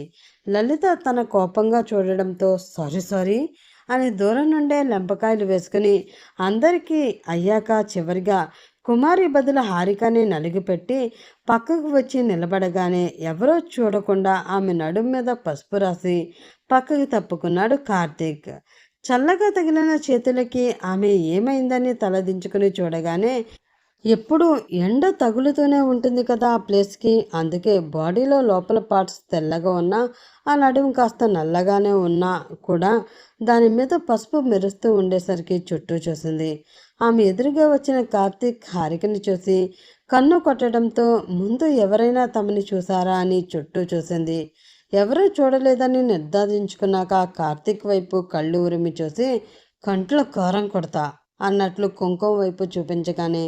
లలిత తన కోపంగా చూడడంతో సారీ అని దూరం నుండే లెంపకాయలు వేసుకుని అందరికీ అయ్యాక చివరిగా కుమారి బదులు హారికని నలిగిపెట్టి పక్కకు వచ్చి నిలబడగానే ఎవరో చూడకుండా ఆమె నడుం మీద పసుపు రాసి పక్కకు తప్పుకున్నాడు కార్తీక్. చల్లగా తగిలిన చేతులకి ఆమె ఏమైందని తలదించుకుని చూడగానే ఎప్పుడు ఎండ తగులుతూనే ఉంటుంది కదా ఆ ప్లేస్కి, అందుకే బాడీలో లోపల పార్ట్స్ తెల్లగా ఉన్నా ఆ నడుము కాస్త నల్లగానే ఉన్నా కూడా దాని మీద పసుపు మెరుస్తూ ఉండేసరికి చుట్టూ చూసింది. ఆమె ఎదురుగా వచ్చిన కార్తీక్ హారికని చూసి కన్ను కొట్టడంతో ముందు ఎవరైనా తమని చూసారా అని చుట్టూ చూసింది. ఎవరూ చూడలేదని నిర్ధారించుకున్నాక కార్తీక్ వైపు కళ్ళు ఉరిమి చూసి కంట్లో కారం కొడతా అన్నట్లు కుంకుమ వైపు చూపించగానే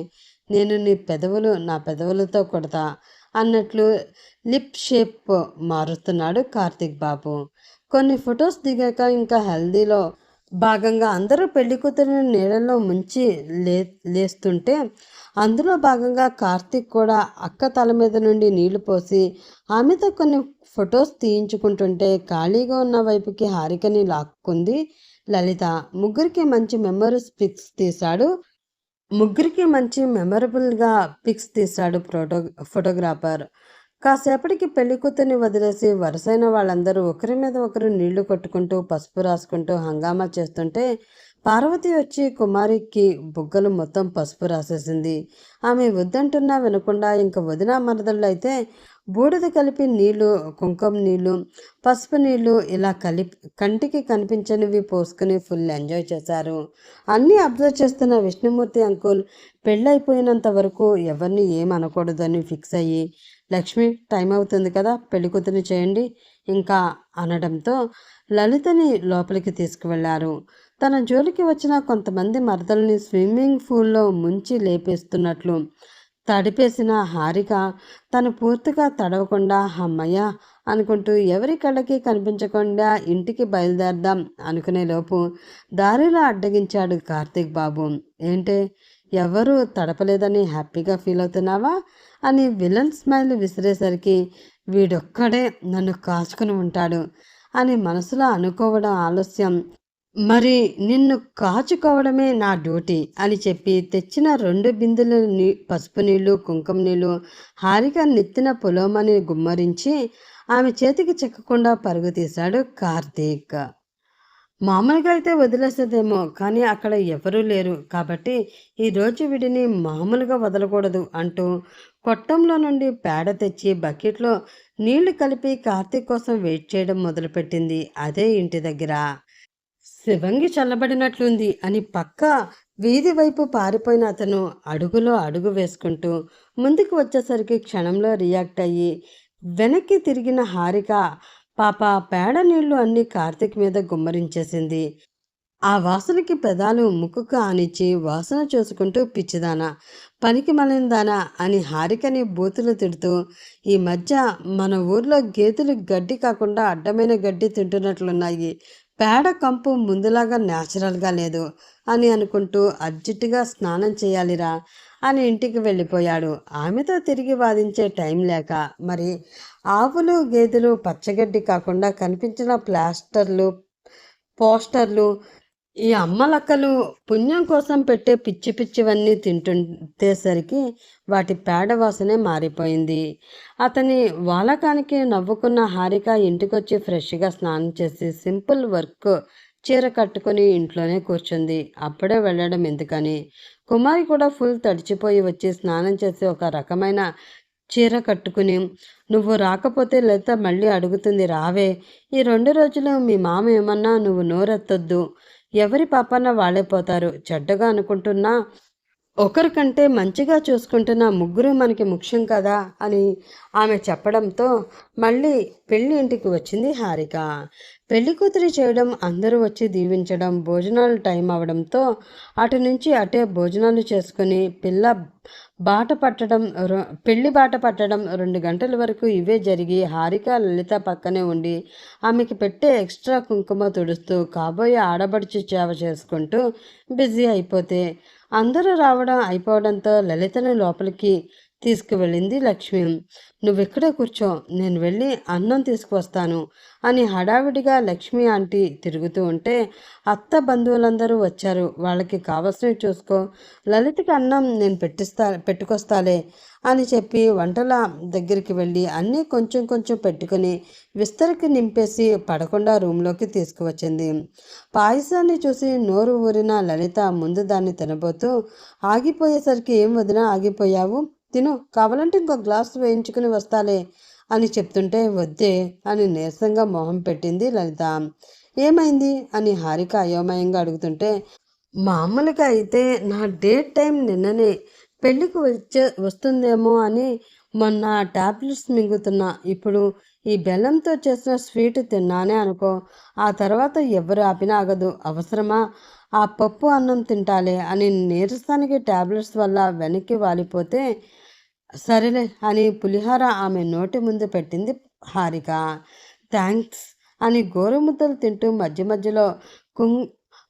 నేను నీ పెదవులు నా పెదవులతో కొడతా అన్నట్లు లిప్ షేప్ మారుస్తున్నాడు కార్తీక్ బాబు. కొన్ని ఫొటోస్ దిగాక ఇంకా హెల్దీలో భాగంగా అందరూ పెళ్లి కూతురిని నీళ్ళల్లో ముంచి లేస్తుంటే అందులో భాగంగా కార్తీక్ కూడా అక్క తల మీద నుండి నీళ్లు పోసి ఆమెతో కొన్ని ఫొటోస్ తీయించుకుంటుంటే ఖాళీగా ఉన్న వైపుకి హారికని లాక్కుంది లలిత. ముగ్గురికి మంచి మెమరబుల్గా పిక్స్ తీశాడు ఫోటోగ్రాఫర్. కాసేపటికి పెళ్లి కూతుర్ని వదిలేసి వరుసైన వాళ్ళందరూ ఒకరి మీద ఒకరు నీళ్లు కొట్టుకుంటూ పసుపు రాసుకుంటూ హంగామా చేస్తుంటే పార్వతి వచ్చి కుమారికి బుగ్గలు మొత్తం పసుపు రాసేసింది. ఆమె వద్దంటున్నా వినకుండా ఇంక వదిన మరదళ్ళు అయితే బూడిద కలిపి నీళ్లు, కుంకుమ నీళ్లు, పసుపు నీళ్లు ఇలా కంటికి కనిపించనివి పోసుకుని ఫుల్ ఎంజాయ్ చేశారు. అన్నీ అబ్జర్వ్ చేస్తున్న విష్ణుమూర్తి అంకుల్ పెళ్ళైపోయినంత వరకు ఎవరిని ఏమనకూడదని ఫిక్స్ అయ్యి లక్ష్మి టైం అవుతుంది కదా పెళ్లి కూతురిని చేయండి ఇంకా అనడంతో లలితని లోపలికి తీసుకువెళ్లారు. తన జోలికి వచ్చిన కొంతమంది మరదల్ని స్విమ్మింగ్ పూల్లో ముంచి లేపేస్తున్నట్లు తడిపేసిన హారిక తను పూర్తిగా తడవకుండా అమ్మయ్య అనుకుంటూ ఎవరి కళ్ళకి కనిపించకుండా ఇంటికి బయలుదేరదాం అనుకునే లోపు దారిలో అడ్డగించాడు కార్తీక్ బాబు. ఏంటే ఎవరు తడపలేదని హ్యాపీగా ఫీల్ అవుతున్నావా అని విలన్ స్మైల్ విసిరేసరికి వీడొక్కడే నన్ను కాచుకుని ఉంటాడు అని మనసులో అనుకోవడం ఆలస్యం. మరి నిన్ను కాచుకోవడమే నా డ్యూటీ అని చెప్పి తెచ్చిన 2 బిందెలు పసుపు నీళ్లు, కుంకుమ నీళ్లు హారిక నెత్తిన పొలోమని గుమ్మరించి ఆమె చేతికి చిక్కకుండా పరుగు తీశాడు కార్తీక్. మామూలుగా అయితే వదిలేసేదేమో, కానీ అక్కడ ఎవరూ లేరు కాబట్టి ఈరోజు వీడిని మామూలుగా వదలకూడదు అంటూ కొట్టంలో నుండి పేడ తెచ్చి బకెట్లో నీళ్లు కలిపి కార్తీక్ కోసం వెయిట్ చేయడం మొదలుపెట్టింది. అదే ఇంటి దగ్గర. శివంగి చల్లబడినట్లుంది అని పక్క వీధి వైపు పారిపోయిన అతను అడుగులో అడుగు వేసుకుంటూ ముందుకు వచ్చేసరికి క్షణంలో రియాక్ట్ అయ్యి వెనక్కి తిరిగిన హారిక పాప పేడ నీళ్లు అన్నీ కార్తీక్ మీద గుమ్మరించేసింది. ఆ వాసనకి పెదాలు ముక్కుకు ఆనిచ్చి వాసన చూసుకుంటూ పిచ్చిదానా, పనికి మలిందానా అని హారికని బూతులు తిడుతూ ఈ మధ్య మన ఊర్లో గేదెలు గడ్డి కాకుండా అడ్డమైన గడ్డి తింటున్నట్లున్నాయి, పేడ కంపు ముందులాగా న్యాచురల్గా లేదు అని అనుకుంటూ అర్జెంటుగా స్నానం చేయాలిరా అని ఇంటికి వెళ్ళిపోయాడు. ఆమెతో తిరిగి వాదించే టైం లేక. మరి ఆవులు గేదెలు పచ్చగడ్డి కాకుండా కనిపించిన పోస్టర్లు ఈ అమ్మలక్కలు పుణ్యం కోసం పెట్టే పిచ్చి పిచ్చివన్నీ తింటుంటేసరికి వాటి పేడ వాసనే మారిపోయింది. అతని వాలకానికి నవ్వుకున్న హారిక ఇంటికొచ్చి ఫ్రెష్గా స్నానం చేసి సింపుల్ వర్క్ చీర కట్టుకుని ఇంట్లోనే కూర్చుంది. అప్పుడే వెళ్ళడం ఎందుకని. కుమారి కూడా ఫుల్ తడిచిపోయి వచ్చి స్నానం చేసి ఒక రకమైన చీర కట్టుకుని నువ్వు రాకపోతే లలిత మళ్ళీ అడుగుతుంది రావే, ఈ 2 రోజులు మీ మామ ఏమన్నా నువ్వు నోరెత్తొద్దు, ఎవరి పాపన్న వాళ్ళే పోతారు, చెడ్డగా అనుకుంటున్నా ఒకరికంటే మంచిగా చూసుకుంటున్న ముగ్గురు మనకి ముఖ్యం కదా అని ఆమె చెప్పడంతో మళ్ళీ పెళ్లి ఇంటికి వచ్చింది హారిక. పెళ్లి కూతురి చేయడం, అందరూ వచ్చి దీవించడం, భోజనాలు టైం అవడంతో అటు నుంచి అటే భోజనాలు చేసుకుని పెళ్లి బాట పట్టడం 2 గంటల వరకు ఇవే జరిగి హారిక లలిత పక్కనే ఉండి ఆమెకి పెట్టే ఎక్స్ట్రా కుంకుమ తుడుస్తూ కాబోయే ఆడబడుచు సేవ చేసుకుంటూ బిజీ అయిపోతే అందరూ రావడం అయిపోవడంతో లలితను లోపలికి తీసుకువెళ్ళింది లక్ష్మి. నువ్వెక్కడే కూర్చో, నేను వెళ్ళి అన్నం తీసుకువస్తాను అని హడావిడిగా లక్ష్మి ఆంటీ తిరుగుతూ ఉంటే అత్త బంధువులందరూ వచ్చారు. వాళ్ళకి కావలసినవి చూసుకో, లలితకి అన్నం నేను పెట్టుకొస్తాలే అని చెప్పి వంటల దగ్గరికి వెళ్ళి అన్నీ కొంచెం కొంచెం పెట్టుకుని విస్తరికి నింపేసి పడకుండా రూమ్లోకి తీసుకువచ్చింది. పాయసాన్ని చూసి నోరు ఊరిన లలిత ముందు దాన్ని తినబోతూ ఆగిపోయేసరికి ఏం వదినా ఆగిపోయావు, తిను, కావాలంటే ఇంకో గ్లాసు వేయించుకుని వస్తాలే అని చెప్తుంటే వద్దే అని నీరసంగా మొహం పెట్టింది లలిత. ఏమైంది అని హారిక అయోమయంగా అడుగుతుంటే మామూలుగా అయితే నా డేట్ టైం నిన్ననే, పెళ్ళికి వస్తుందేమో అని మొన్న టాబ్లెట్స్ మింగుతున్నా, ఇప్పుడు ఈ బెల్లంతో చేసిన స్వీట్ తిన్నానే అనుకో, ఆ తర్వాత ఎవరు ఆపినా ఆగదు, అవసరమా, ఆ పప్పు అన్నం తింటాలే అని నీరసానికి టాబ్లెట్స్ వల్ల వెనక్కి వాలిపోతే సరేలే అని పులిహార ఆమె నోటి ముందు పెట్టింది హారిక. థ్యాంక్స్ అని గోరుముద్దలు తింటూ మధ్య మధ్యలో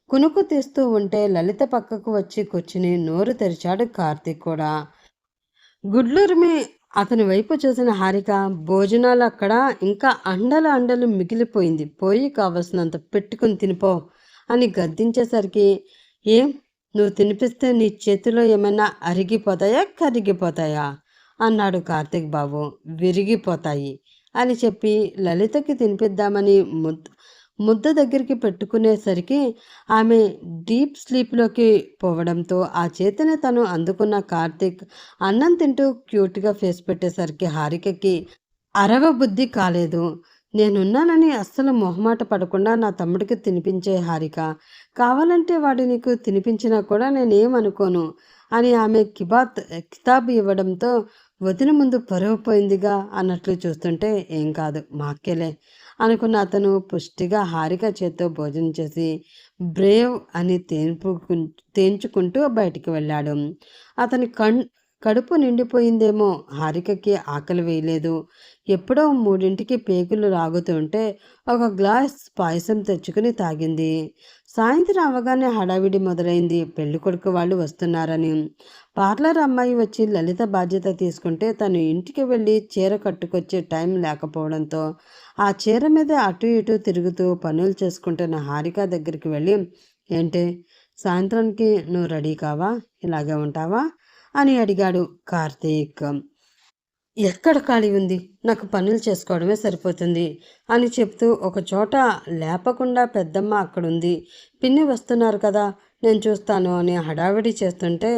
కునుకు తీస్తూ ఉంటే లలిత పక్కకు వచ్చి కూర్చుని నోరు తెరిచాడు కార్తీక్ కూడా. గుడ్లూరిమి అతని వైపు చూసిన హారిక, భోజనాలు అక్కడ ఇంకా అండలు మిగిలిపోయింది, పోయి కావలసినంత పెట్టుకుని తినిపో అని గద్దించేసరికి ఏం, నువ్వు తినిపిస్తే నీ చేతిలో ఏమైనా అరిగిపోతాయా కరిగిపోతాయా అన్నాడు కార్తీక్ బాబు. విరిగిపోతాయి అని చెప్పి లలితకి తినిపిద్దామని ముద్ద దగ్గరికి పెట్టుకునేసరికి ఆమె డీప్ స్లీప్లోకి పోవడంతో ఆ చేతిని తను అందుకున్న కార్తీక్ అన్నం తింటూ క్యూట్గా ఫేస్ పెట్టేసరికి హారికకి బుద్ధి కాలేదు. నేనున్నానని అస్సలు మొహమాట పడకుండా నా తమ్ముడికి తినిపించే హారిక, కావాలంటే వాడు నీకు తినిపించినా కూడా నేనేమనుకోను అని ఆమె కితాబు ఇవ్వడంతో వదిన ముందు పరువు పోయిందిగా అన్నట్లు చూస్తుంటే ఏం కాదు, మాక్కేలే అనుకున్న అతను పుష్టిగా హారిక చేత్తో భోజనం చేసి బ్రేవ్ అని తేంచుకుంటూ బయటికి వెళ్ళాడు. అతని కడుపు నిండిపోయిందేమో, హారికకి ఆకలి వేయలేదు. ఎప్పుడో 3ంటికి పేగులు రాగుతుంటే ఒక గ్లాస్ పాయసం తెచ్చుకుని తాగింది. సాయంత్రం అవగానే హడావిడి మొదలైంది. పెళ్లి కొడుకు వాళ్ళు వస్తున్నారని. పార్లర్ అమ్మాయి వచ్చి లలిత బాధ్యత తీసుకుంటే తను ఇంటికి వెళ్ళి చీర కట్టుకొచ్చే టైం లేకపోవడంతో ఆ చీర మీద అటు ఇటు తిరుగుతూ పనులు చేసుకుంటున్న హారిక దగ్గరికి వెళ్ళి, ఏంటి సాయంత్రానికి నువ్వు రెడీ కావా, ఇలాగే ఉంటావా అని అడిగాడు కార్తీక్. ఎక్కడ ఖాళీ ఉంది, నాకు పనులు చేసుకోవడమే సరిపోతుంది అని చెప్తూ ఒక చోట లేపకుండా పెద్దమ్మ అక్కడుంది, పిన్ని వస్తున్నారు కదా నేను చూస్తాను అని హడావిడి చేస్తుంటే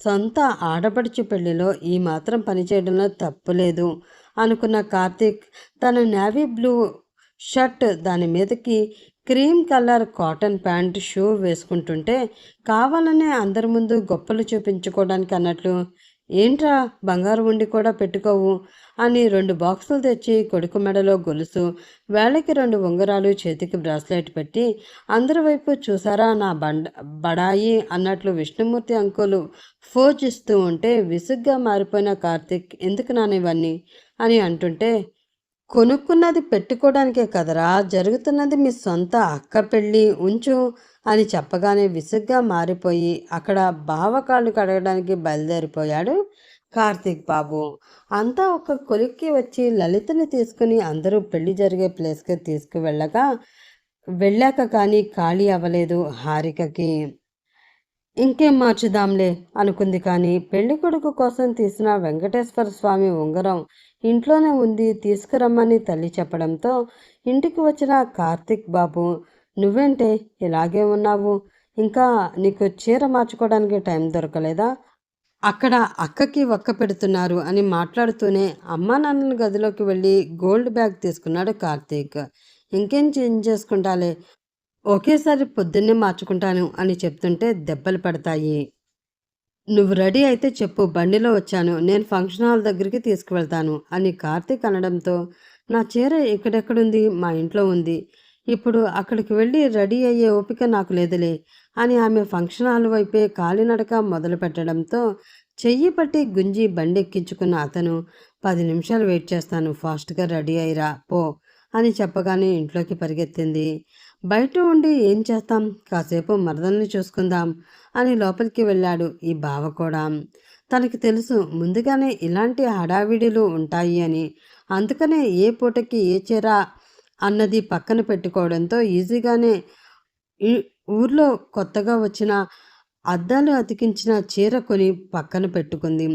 సొంత ఆడపడుచు పెళ్లిలో ఈ మాత్రం పని చేయడంలో తప్పులేదు అనుకున్న కార్తీక్ తన నేవీ బ్లూ షర్ట్, దాని మీదకి cream colour cotton pant, shoe వేసుకుంటుంటే కావాలనే అందరి ముందు గొప్పలు చూపించుకోవడానికి అన్నట్లు, ఏంట్రా బంగారు ఉండి కూడా పెట్టుకోవు అని 2 బాక్సులు తెచ్చి కొడుకు మెడలో గొలుసు, వేళకి 2 ఉంగరాలు, చేతికి బ్రాస్లెట్ పెట్టి అందరి వైపు చూసారా నా బడాయి అన్నట్లు విష్ణుమూర్తి అంకులు ఫోజ్ ఇస్తూ ఉంటే విసుగ్గా మారిపోయిన కార్తీక్, ఎందుకు నానివన్నీ అని అంటుంటే, కొనుక్కున్నది పెట్టుకోవడానికే కదరా, జరుగుతున్నది మీ సొంత అక్క పెళ్ళి, ఉంచు అని చెప్పగానే విసుగ్గా మారిపోయి అక్కడ బావకాళ్ళు కడగడానికి బయలుదేరిపోయాడు కార్తీక్ బాబు. అంతా ఒక కొలిక్కి వచ్చి లలితని తీసుకుని అందరూ పెళ్లి జరిగే ప్లేస్కి వెళ్ళాక కానీ ఖాళీ అవ్వలేదు హారికకి. ఇంకేం మార్చుదాంలే అనుకుంది, కానీ పెళ్లి కొడుకు కోసం తీసిన వెంకటేశ్వర స్వామి ఉంగరం ఇంట్లోనే ఉంది, తీసుకురమ్మని తల్లి చెప్పడంతో ఇంటికి వచ్చిన కార్తీక్ బాబు, నువ్వేంటే ఇలాగే ఉన్నావు, ఇంకా నీకు చీర మార్చుకోవడానికి టైం దొరకలేదా, అక్కడ అక్కకి ఒక్క పెడుతున్నారు అని మాట్లాడుతూనే అమ్మా నాన్నల గదిలోకి వెళ్ళి గోల్డ్ బ్యాగ్ తీసుకున్నాడు కార్తీక్. ఇంకేం చేంజ్ చేసుకుంటాలే, ఒకేసారి పొద్దున్నే మార్చుకుంటాను అని చెప్తుంటే దెబ్బలు పడతాయి. నువ్వు రెడీ అయితే చెప్పు, బండిలో వచ్చాను, నేను ఫంక్షన్ హాల్ దగ్గరికి తీసుకువెళ్తాను అని కార్తీక్ అనడంతో, నా చీర ఎక్కడెక్కడుంది, మా ఇంట్లో ఉంది, ఇప్పుడు అక్కడికి వెళ్ళి రెడీ అయ్యే ఓపిక నాకు లేదులే అని ఆమె ఫంక్షన్ హాల్ వైపే కాలినడక మొదలు పెట్టడంతో చెయ్యి పట్టి గుంజి బండి ఎక్కించుకున్న అతను, 10 నిమిషాలు వెయిట్ చేస్తాను, ఫాస్ట్గా రెడీ అయ్యిరా పో అని చెప్పగానే ఇంట్లోకి పరిగెత్తింది. బయట ఉండి ఏం చేస్తాం, కాసేపు మరదల్ని చూసుకుందాం అని లోపలికి వెళ్ళాడు ఈ బావ కూడా. తనకి తెలుసు ముందుగానే ఇలాంటి హడావిడిలు ఉంటాయి అని, అందుకనే ఏ పూటకి ఏ చీర అన్నది పక్కన పెట్టుకోవడంతో ఈజీగానే ఊర్లో కొత్తగా వచ్చిన అద్దాలు అతికించిన చీర కొని పక్కన పెట్టుకుంది.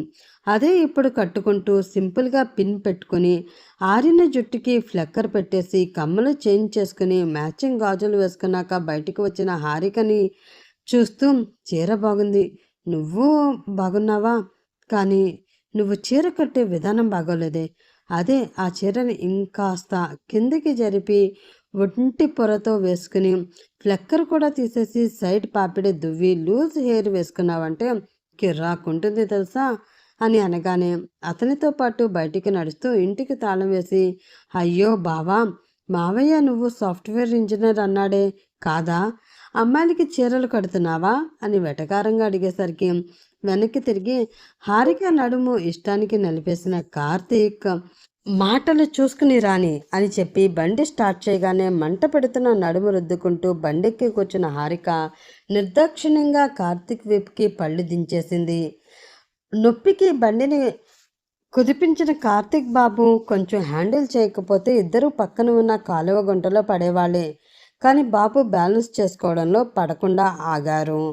అదే ఇప్పుడు కట్టుకుంటూ సింపుల్గా పిన్ పెట్టుకుని ఆరిన జుట్టుకి ఫ్లెక్కర్ పెట్టేసి కమ్మలు చేంజ్ చేసుకుని మ్యాచింగ్ గాజులు వేసుకున్నాక బయటికి వచ్చిన హారికని చూస్తూ, చీర బాగుంది, నువ్వు బాగున్నావా, కానీ నువ్వు చీర కట్టే విధానం బాగోలేదే, అదే ఆ చీరని ఇంకాస్త కిందికి జరిపి ఒంటి పొరతో వేసుకుని ఫ్లెక్కర్ కూడా తీసేసి సైడ్ పాపిడి దువ్వి లూజ్ హెయిర్ వేసుకున్నావంటే కిర్రాకుంటుంది తెలుసా అని అనగానే అతనితో పాటు బయటికి నడుస్తూ ఇంటికి తాళం వేసి, అయ్యో బావా, మావయ్య నువ్వు సాఫ్ట్వేర్ ఇంజనీర్ అన్నాడే, కాదా, అమ్మాయిలకి చీరలు కడుతున్నావా అని వెటకారంగా అడిగేసరికి వెనక్కి తిరిగి హారిక నడుము ఇష్టానికి నలిపేసిన కార్తీక్, మాటలు చూసుకుని రాని అని చెప్పి బండి స్టార్ట్ చేయగానే మంట పెడుతున్న నడుము రుద్దుకుంటూ బండెక్కి కూర్చున్న హారిక నిర్దాక్షిణ్యంగా కార్తీక్ వైపుకి పళ్ళు దించేసింది. నొప్పికి బండిని కుదిపించిన కార్తీక్ బాబు కొంచెం హ్యాండిల్ చేయకపోతే ఇద్దరూ పక్కన ఉన్న కాలువ గుంటలో పడేవాళ్ళే. కానీ బాబు బ్యాలెన్స్ చేసుకోవడంలో పడకుండా ఆగారు.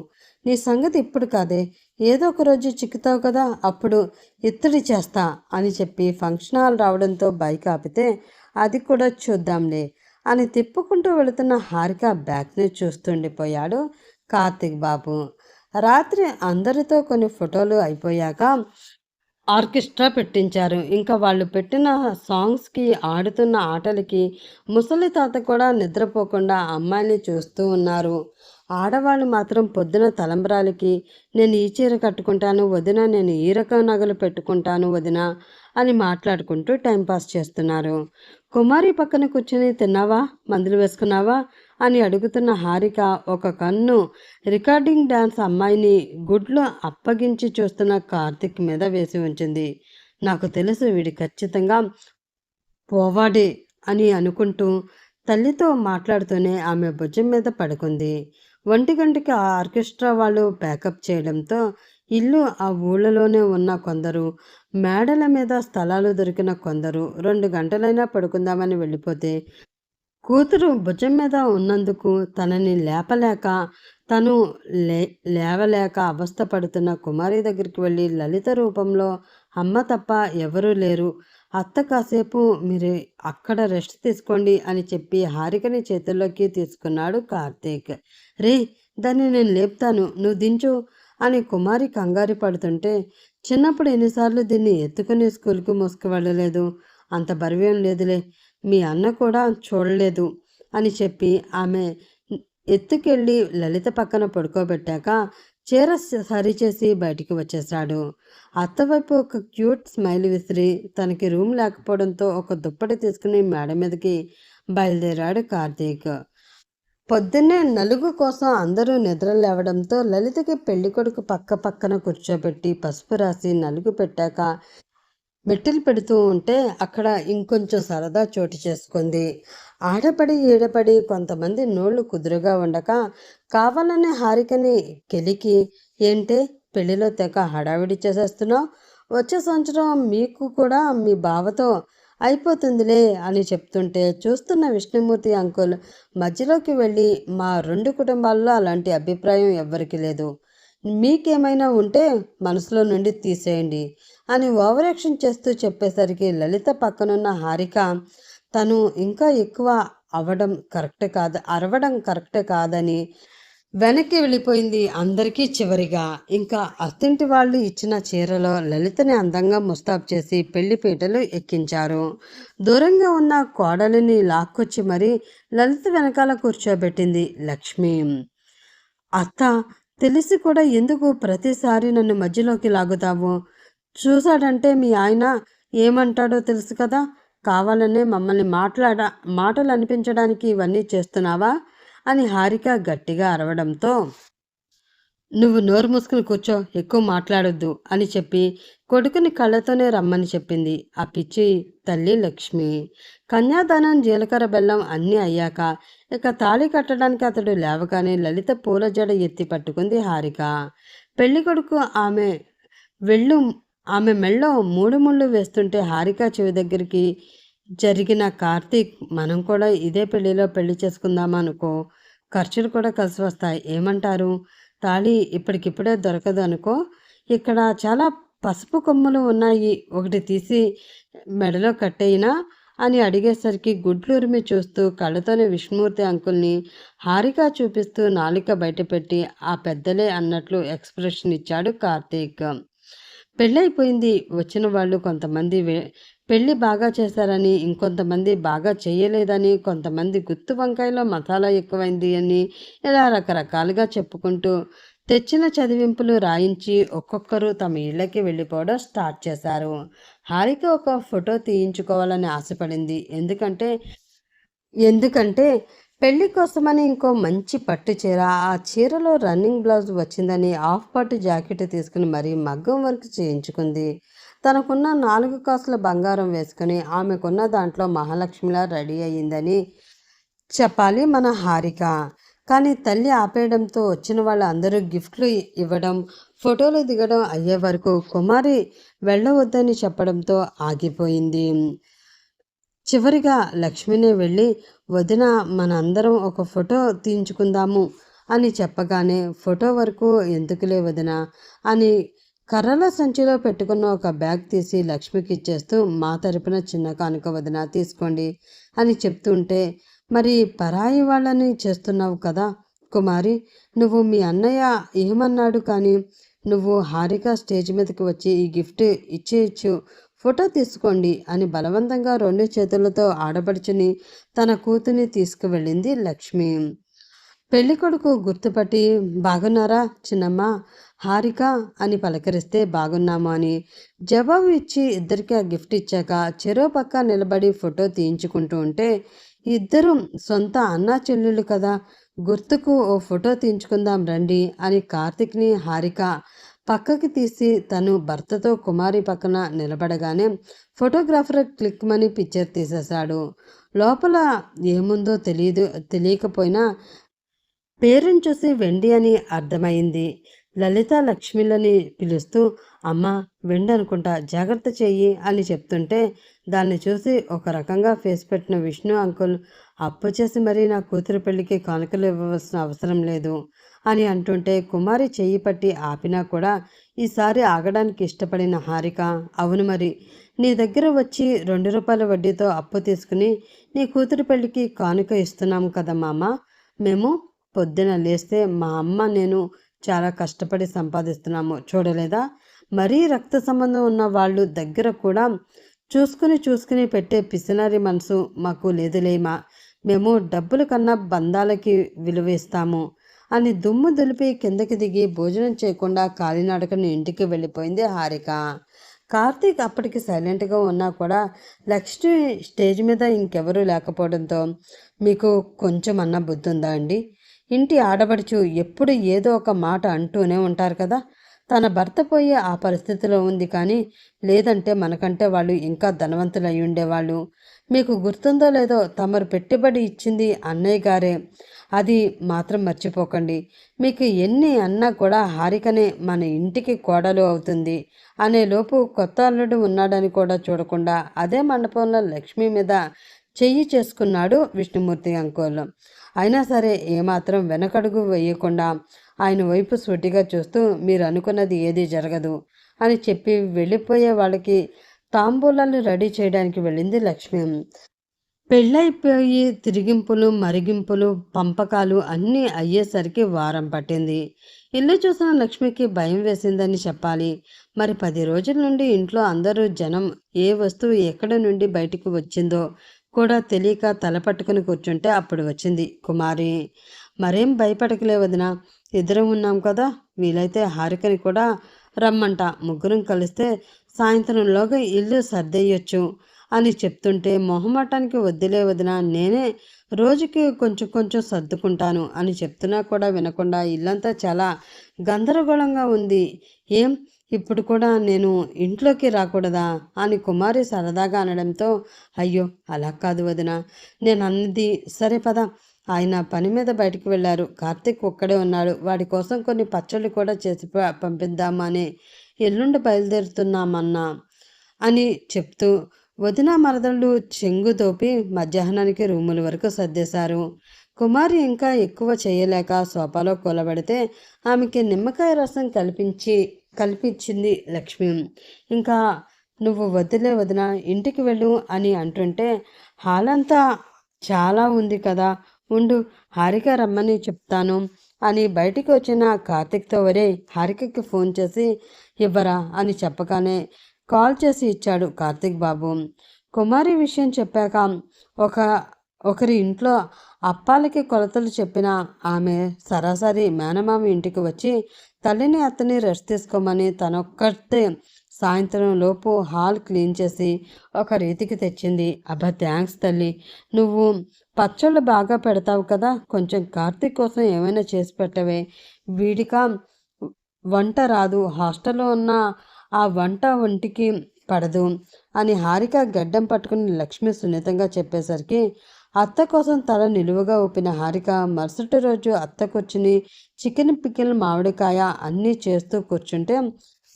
నీ సంగతి ఇప్పుడు కాదే, ఏదో ఒక రోజు చిక్కుతావు కదా, అప్పుడు ఇత్తడి చేస్తా అని చెప్పి ఫంక్షన్ హాల్ రావడంతో బైక్ ఆపితే, అది కూడా చూద్దాంలే అని తిప్పుకుంటూ వెళుతున్న హారిక బ్యాగ్ని చూస్తుండిపోయాడు కార్తీక్ బాబు. రాత్రి అందరితో కొన్ని ఫోటోలు అయిపోయాక ఆర్కెస్ట్రా పెట్టించారు. ఇంకా వాళ్ళు పెట్టిన సాంగ్స్కి ఆడుతున్న ఆటలకి ముసలి తాత కూడా నిద్రపోకుండా అమ్మాయిని చూస్తూ ఉన్నారు. ఆడవాళ్ళు మాత్రం పొద్దున తలంబ్రాలకి, నేను ఈ చీర కట్టుకుంటాను వదిన, నేను ఈ రకం నగలు పెట్టుకుంటాను వదిన అని మాట్లాడుకుంటూ టైంపాస్ చేస్తున్నారు. కుమారి పక్కన కూర్చుని, తిన్నావా, మందులు వేసుకున్నావా అని అడుగుతున్న హారిక ఒక కన్ను రికార్డింగ్ డ్యాన్స్ అమ్మాయిని గుడ్లు అప్పగించి చూస్తున్న కార్తిక్ మీద వేసి ఉంచింది. నాకు తెలుసు వీడి ఖచ్చితంగా పోవాడే అని అనుకుంటూ తల్లితో మాట్లాడుతూనే ఆమె భుజం మీద పడుకుంది. 1 గంటకి ఆ ఆర్కెస్ట్రా వాళ్ళు ప్యాకప్ చేయడంతో ఇల్లు ఆ ఊళ్ళలోనే ఉన్న కొందరు, మేడల మీద స్థలాలు దొరికిన కొందరు 2 గంటలైనా పడుకుందామని వెళ్ళిపోతే, కూతురు భుజం మీద ఉన్నందుకు తనని లేపలేక, తను లేవలేక అవస్థపడుతున్న కుమారి దగ్గరికి వెళ్ళి లలిత రూపంలో, అమ్మ తప్ప ఎవరూ లేరు, అత్త కాసేపు మీరు అక్కడ రెస్ట్ తీసుకోండి అని చెప్పి హారికని చేతుల్లోకి తీసుకున్నాడు కార్తీక్. రే, దాన్ని నేను లేపుతాను, నువ్వు దించు అని కుమారి కంగారు పడుతుంటే, చిన్నప్పుడు ఎన్నిసార్లు దీన్ని ఎత్తుకుని స్కూల్కి మోసుకు వెళ్ళలేదు, అంత బరువేం లేదులే, మీ అన్న కూడా చూడలేదు అని చెప్పి ఆమె ఎత్తుకెళ్ళి లలిత పక్కన పడుకోబెట్టాక చీర సరిచేసి బయటికి వచ్చేశాడు. అత్తవైపు ఒక క్యూట్ స్మైల్ విసిరి తనకి రూమ్ లేకపోవడంతో ఒక దుప్పటి తీసుకుని మేడ మీదకి బయలుదేరాడు కార్తీక్. పొద్దున్నే నలుగు కోసం అందరూ నిద్ర లేవడంతో లలితకి పెళ్ళికొడుకు పక్క పక్కన కూర్చోబెట్టి పసుపు రాసి నలుగు పెట్టాక మెట్టెలు పెడుతూ ఉంటే అక్కడ ఇంకొంచెం సరదా చోటు చేసుకుంది. ఆడపడి ఈడపడి కొంతమంది నోళ్లు కుదురుగా ఉండక కావాలనే హారికని కెలికి, ఏంటే పెళ్లిలో తెగ హడావిడి చేసేస్తున్నావు, వచ్చే సంవత్సరం మీకు కూడా మీ బావతో అయిపోతుందిలే అని చెప్తుంటే చూస్తున్న విష్ణుమూర్తి అంకుల్ మధ్యలోకి వెళ్ళి, మా 2 కుటుంబాల్లో అలాంటి అభిప్రాయం ఎవ్వరికి లేదు, మీకేమైనా ఉంటే మనసులో నుండి తీసేయండి అని ఓవర్ యాక్షన్ చేస్తూ చెప్పేసరికి లలిత పక్కనున్న హారిక తను ఇంకా ఎక్కువ అరవడం కరెక్ట్ కాదని వెనక్కి వెళ్ళిపోయింది. అందరికీ చివరిగా ఇంకా అత్తింటి వాళ్ళు ఇచ్చిన చీరలో లలితని అందంగా ముస్తాబు చేసి పెళ్లి పీటలు ఎక్కించారు. దూరంగా ఉన్న కోడలిని లాక్కొచ్చి మరీ లలిత వెనకాల కూర్చోబెట్టింది లక్ష్మి. అత్త, తెలిసి కూడా ఎందుకు ప్రతిసారి నన్ను మధ్యలోకి లాగుతావు? చూసాడంటే మీ ఆయన ఏమంటాడో తెలుసు కదా! కావాలనే మమ్మల్ని మాటలు అనిపించడానికి ఇవన్నీ చేస్తున్నావా? అని హారిక గట్టిగా అరవడంతో, నువ్వు నోరు మూసుకుని కూర్చో, ఎక్కువ మాట్లాడొద్దు అని చెప్పి కొడుకుని కళ్ళతోనే రమ్మని చెప్పింది ఆ పిచ్చి తల్లి లక్ష్మి. కన్యాదానం, జీలకర్ర బెల్లం అన్నీ అయ్యాక ఇక తాళి కట్టడానికి అతడు లేవగానే లలిత పూల జడ ఎత్తి పట్టుకుంది హారిక. పెళ్లి కొడుకు వెళ్ళు ఆమె మెళ్ళో 3 ముళ్ళు వేస్తుంటే హారిక చెవి దగ్గరికి జరిగిన కార్తీక్, మనం కూడా ఇదే పెళ్లిలో పెళ్లి చేసుకుందామా అనుకో, ఖర్చులు కూడా కలిసి వస్తాయి, ఏమంటారు? తాళి ఇప్పటికిప్పుడే దొరకదు అనుకో, ఇక్కడ చాలా పసుపు కొమ్ములు ఉన్నాయి, ఒకటి తీసి మెడలో కట్టేయినా అని అడిగేసరికి గుడ్లూరిమి చూస్తూ కళ్ళతోనే విష్ణుమూర్తి అంకుల్ని హారిక చూపిస్తూ నాలిక బయటపెట్టి ఆ పెద్దలే అన్నట్లు ఎక్స్ప్రెషన్ ఇచ్చాడు కార్తీక్. పెళ్ళైపోయింది. వచ్చిన వాళ్ళు కొంతమంది పెళ్ళి బాగా చేశారని, ఇంకొంతమంది బాగా చేయలేదని, కొంతమంది గుత్తి వంకాయలో మసాలా ఎక్కువైంది అని, ఇలా రకరకాలుగా చెప్పుకుంటూ తెచ్చిన చదివింపులు రాయించి ఒక్కొక్కరు తమ ఇళ్ళకి వెళ్ళిపోవడం స్టార్ట్ చేశారు. హారిక ఒక ఫోటో తీయించుకోవాలని ఆశపడింది. ఎందుకంటే పెళ్లి కోసమని ఇంకో మంచి పట్టు చీర, ఆ చీరలో రన్నింగ్ బ్లౌజ్ వచ్చిందని హాఫ్ పట్టు జాకెట్ తీసుకుని మరీ మగ్గం వర్క్ చేయించుకుంది. తనకున్న 4 కాసుల బంగారం వేసుకుని ఆమెకున్న దాంట్లో మహాలక్ష్మిలా రెడీ అయ్యిందని చెప్పాలి మన హారిక. కానీ తల్లి ఆపేయడంతో వచ్చిన వాళ్ళందరూ గిఫ్ట్లు ఇవ్వడం, ఫోటోలు దిగడం అయ్యే వరకు కుమారి వెళ్ళవద్దని చెప్పడంతో ఆగిపోయింది. చివరిగా లక్ష్మినే వెళ్ళి, వదిన, మనందరం ఒక ఫోటో తీయించుకుందాము అని చెప్పగానే, ఫోటో వరకు ఎందుకులే వదిన అని కర్రల సంచిలో పెట్టుకున్న ఒక బ్యాగ్ తీసి లక్ష్మికి ఇచ్చేస్తూ, మా తరపున చిన్న కానుక వదిన, తీసుకోండి అని చెప్తుంటే, మరి పరాయి వాళ్ళని చేస్తున్నావు కదా కుమారి, నువ్వు మీ అన్నయ్య ఏమన్నాడు కానీ నువ్వు హారిక స్టేజ్ మీదకి వచ్చి ఈ గిఫ్ట్ ఇచ్చేయచ్చు, ఫోటో తీసుకోండి అని బలవంతంగా 2 చేతులతో ఆడపడుచుని తన కూతుని తీసుకువెళ్ళింది లక్ష్మి. పెళ్ళికొడుకు గుర్తుపట్టి, బాగున్నారా చిన్నమ్మ, హారిక అని పలకరిస్తే బాగున్నాము అని జవాబు ఇచ్చి ఇద్దరికి ఆ గిఫ్ట్ ఇచ్చాక చెరో పక్క నిలబడి ఫోటో తీయించుకుంటూ ఉంటే, ఇద్దరు సొంత అన్నా చెల్లెళ్ళు కదా, గుర్తుకు ఓ ఫోటో తీయించుకుందాం రండి అని కార్తిక్ని హారిక పక్కకి తీసి తను భర్తతో కుమారి పక్కన నిలబడగానే ఫోటోగ్రాఫర్ క్లిక్మని పిక్చర్ తీసేశాడు. లోపల ఏముందో తెలియకపోయినా పేరుని చూసి వెండి అని అర్థమైంది. లలిత లక్ష్మిలని పిలుస్తూ, అమ్మ వెండి అనుకుంటా, జాగ్రత్త చెయ్యి అని చెప్తుంటే దాన్ని చూసి ఒక రకంగా ఫేస్ పెట్టిన విష్ణు అంకుల్, అప్పు చేసి మరీ నా కూతురు పెళ్లికి కానుకలు ఇవ్వవలసిన అవసరం లేదు అని అంటుంటే కుమారి చెయ్యి పట్టి ఆపినా కూడా ఈసారి ఆగడానికి ఇష్టపడిన హారిక, అవును మరి, నీ దగ్గర వచ్చి 2 రూపాయల వడ్డీతో అప్పు తీసుకుని నీ కూతురు పెళ్లికి కానుక ఇస్తున్నాం కదా మామ, మేము పొద్దున లేస్తే మా అమ్మ నేను చాలా కష్టపడి సంపాదిస్తున్నాము, చూడలేదా, మరీ రక్త సంబంధం ఉన్న వాళ్ళు దగ్గర కూడా చూసుకుని పెట్టే పిసినారి మనసు మాకు లేదులేమా, మేము డబ్బుల కన్నా బంధాలకి విలువేస్తాము అని దుమ్ము దులిపి కిందకి దిగి భోజనం చేయకుండా కాలినడకని ఇంటికి వెళ్ళిపోయింది హారిక. కార్తీక్ అప్పటికి సైలెంట్గా ఉన్నా కూడా లక్ష్మి స్టేజ్ మీద ఇంకెవరూ లేకపోవడంతో, మీకు కొంచెం అన్న బుద్ధి ఉందా అండి, ఇంటి ఆడబడుచు ఎప్పుడు ఏదో ఒక మాట అంటూనే ఉంటారు కదా, తన భర్త పోయే ఆ పరిస్థితిలో ఉంది, కానీ లేదంటే మనకంటే వాళ్ళు ఇంకా ధనవంతులు అయి ఉండేవాళ్ళు, మీకు గుర్తుందో లేదో తమరు పెట్టుబడి ఇచ్చింది అన్నయ్య గారే, అది మాత్రం మర్చిపోకండి, మీకు ఎన్ని అన్నా కూడా హారికనే మన ఇంటికి కోడలు అవుతుంది అనేలోపు కొత్త అల్లుడు ఉన్నాడని కూడా చూడకుండా అదే మండపంలో లక్ష్మి మీద చెయ్యి చేసుకున్నాడు విష్ణుమూర్తి అంకుల్. అయినా సరే ఏమాత్రం వెనకడుగు వేయకుండా ఆయన వైపు సూటిగా చూస్తూ, మీరు అనుకున్నది ఏదీ జరగదు అని చెప్పి వెళ్ళిపోయే వాళ్ళకి తాంబూలాలు రెడీ చేయడానికి వెళ్ళింది లక్ష్మి. పెళ్ళైపోయి తిరిగింపులు, మరిగింపులు, పంపకాలు అన్నీ అయ్యేసరికి వారం పట్టింది. ఇల్లు చూసిన లక్ష్మికి భయం వేసిందని చెప్పాలి. మరి 10 రోజుల నుండి ఇంట్లో అందరూ జనం ఏ వస్తువు ఎక్కడి నుండి బయటికి వచ్చిందో కూడా తెలియక తల పట్టుకుని కూర్చుంటే అప్పుడు వచ్చింది కుమారి. మరేం భయపడకలే వదిన, ఇద్దరం ఉన్నాం కదా, వీలైతే హారికని కూడా రమ్మంట, ముగ్గురం కలిస్తే సాయంత్రంలోగా ఇల్లు సర్దేయొచ్చు అని చెప్తుంటే మొహమాటానికి వద్దులే వదిన, నేనే రోజుకి కొంచెం కొంచెం సర్దుకుంటాను అని చెప్తున్నా కూడా వినకుండా ఇల్లంతా చాలా గందరగోళంగా ఉంది. ఏం ఇప్పుడు కూడా నేను ఇంట్లోకి రాకూడదా అని కుమారి సరదాగా అనడంతో, అయ్యో అలా కాదు వదిన, నేను అన్నది సరే పద. ఆయన పని మీద బయటికి వెళ్ళారు, కార్తీక్ ఒక్కడే ఉన్నాడు, వాడి కోసం కొన్ని పచ్చళ్ళు కూడా చేసి పంపిద్దామని ఎల్లుండి బయలుదేరుతున్నామన్నా అని చెప్తూ వదిన మరదళ్ళు చెంగు దోపి మధ్యాహ్నానికి రూముల వరకు సర్దేశారు. కుమారి ఇంకా ఎక్కువ చేయలేక సోఫాలో కూలబడితే ఆమెకి నిమ్మకాయ రసం కల్పించింది లక్ష్మి. ఇంకా నువ్వు వదిలే వదిన, ఇంటికి వెళ్ళు అని అంటుంటే, హాల్ అంతా చాలా ఉంది కదా, ఉండు హారిక రమ్మని చెప్తాను అని బయటికి వచ్చిన కార్తీక్తో, వరే హారికకి ఫోన్ చేసి ఇవ్వరా అని చెప్పగానే కాల్ చేసి ఇచ్చాడు కార్తీక్ బాబు. కుమారి విషయం చెప్పాక ఒకరి ఇంట్లో అప్పాలకి కొలతలు చెప్పిన ఆమె సరాసరి మేనమామ ఇంటికి వచ్చి తల్లిని అత్తని రెస్ట్ తీసుకోమని తనొక్కటే సాయంత్రం లోపు హాల్ క్లీన్ చేసి ఒక రీతికి తెచ్చింది. అబ్బా థ్యాంక్స్ తల్లి, నువ్వు పచ్చళ్ళు బాగా పెడతావు కదా, కొంచెం కార్తీక్ కోసం ఏమైనా చేసి పెట్టవే, వీడికా వంట రాదు, హాస్టల్లో ఉన్న ఆ వంట ఒంటికి పడదు అని హారిక గడ్డం పట్టుకుని లక్ష్మి సున్నితంగా చెప్పేసరికి అత్త కోసం తల నిలువుగా ఊపిన హారిక మరుసటి రోజు అత్త కూర్చుని చికెన్ పికిల్ మామిడికాయ అన్నీ చేస్తూ కూర్చుంటే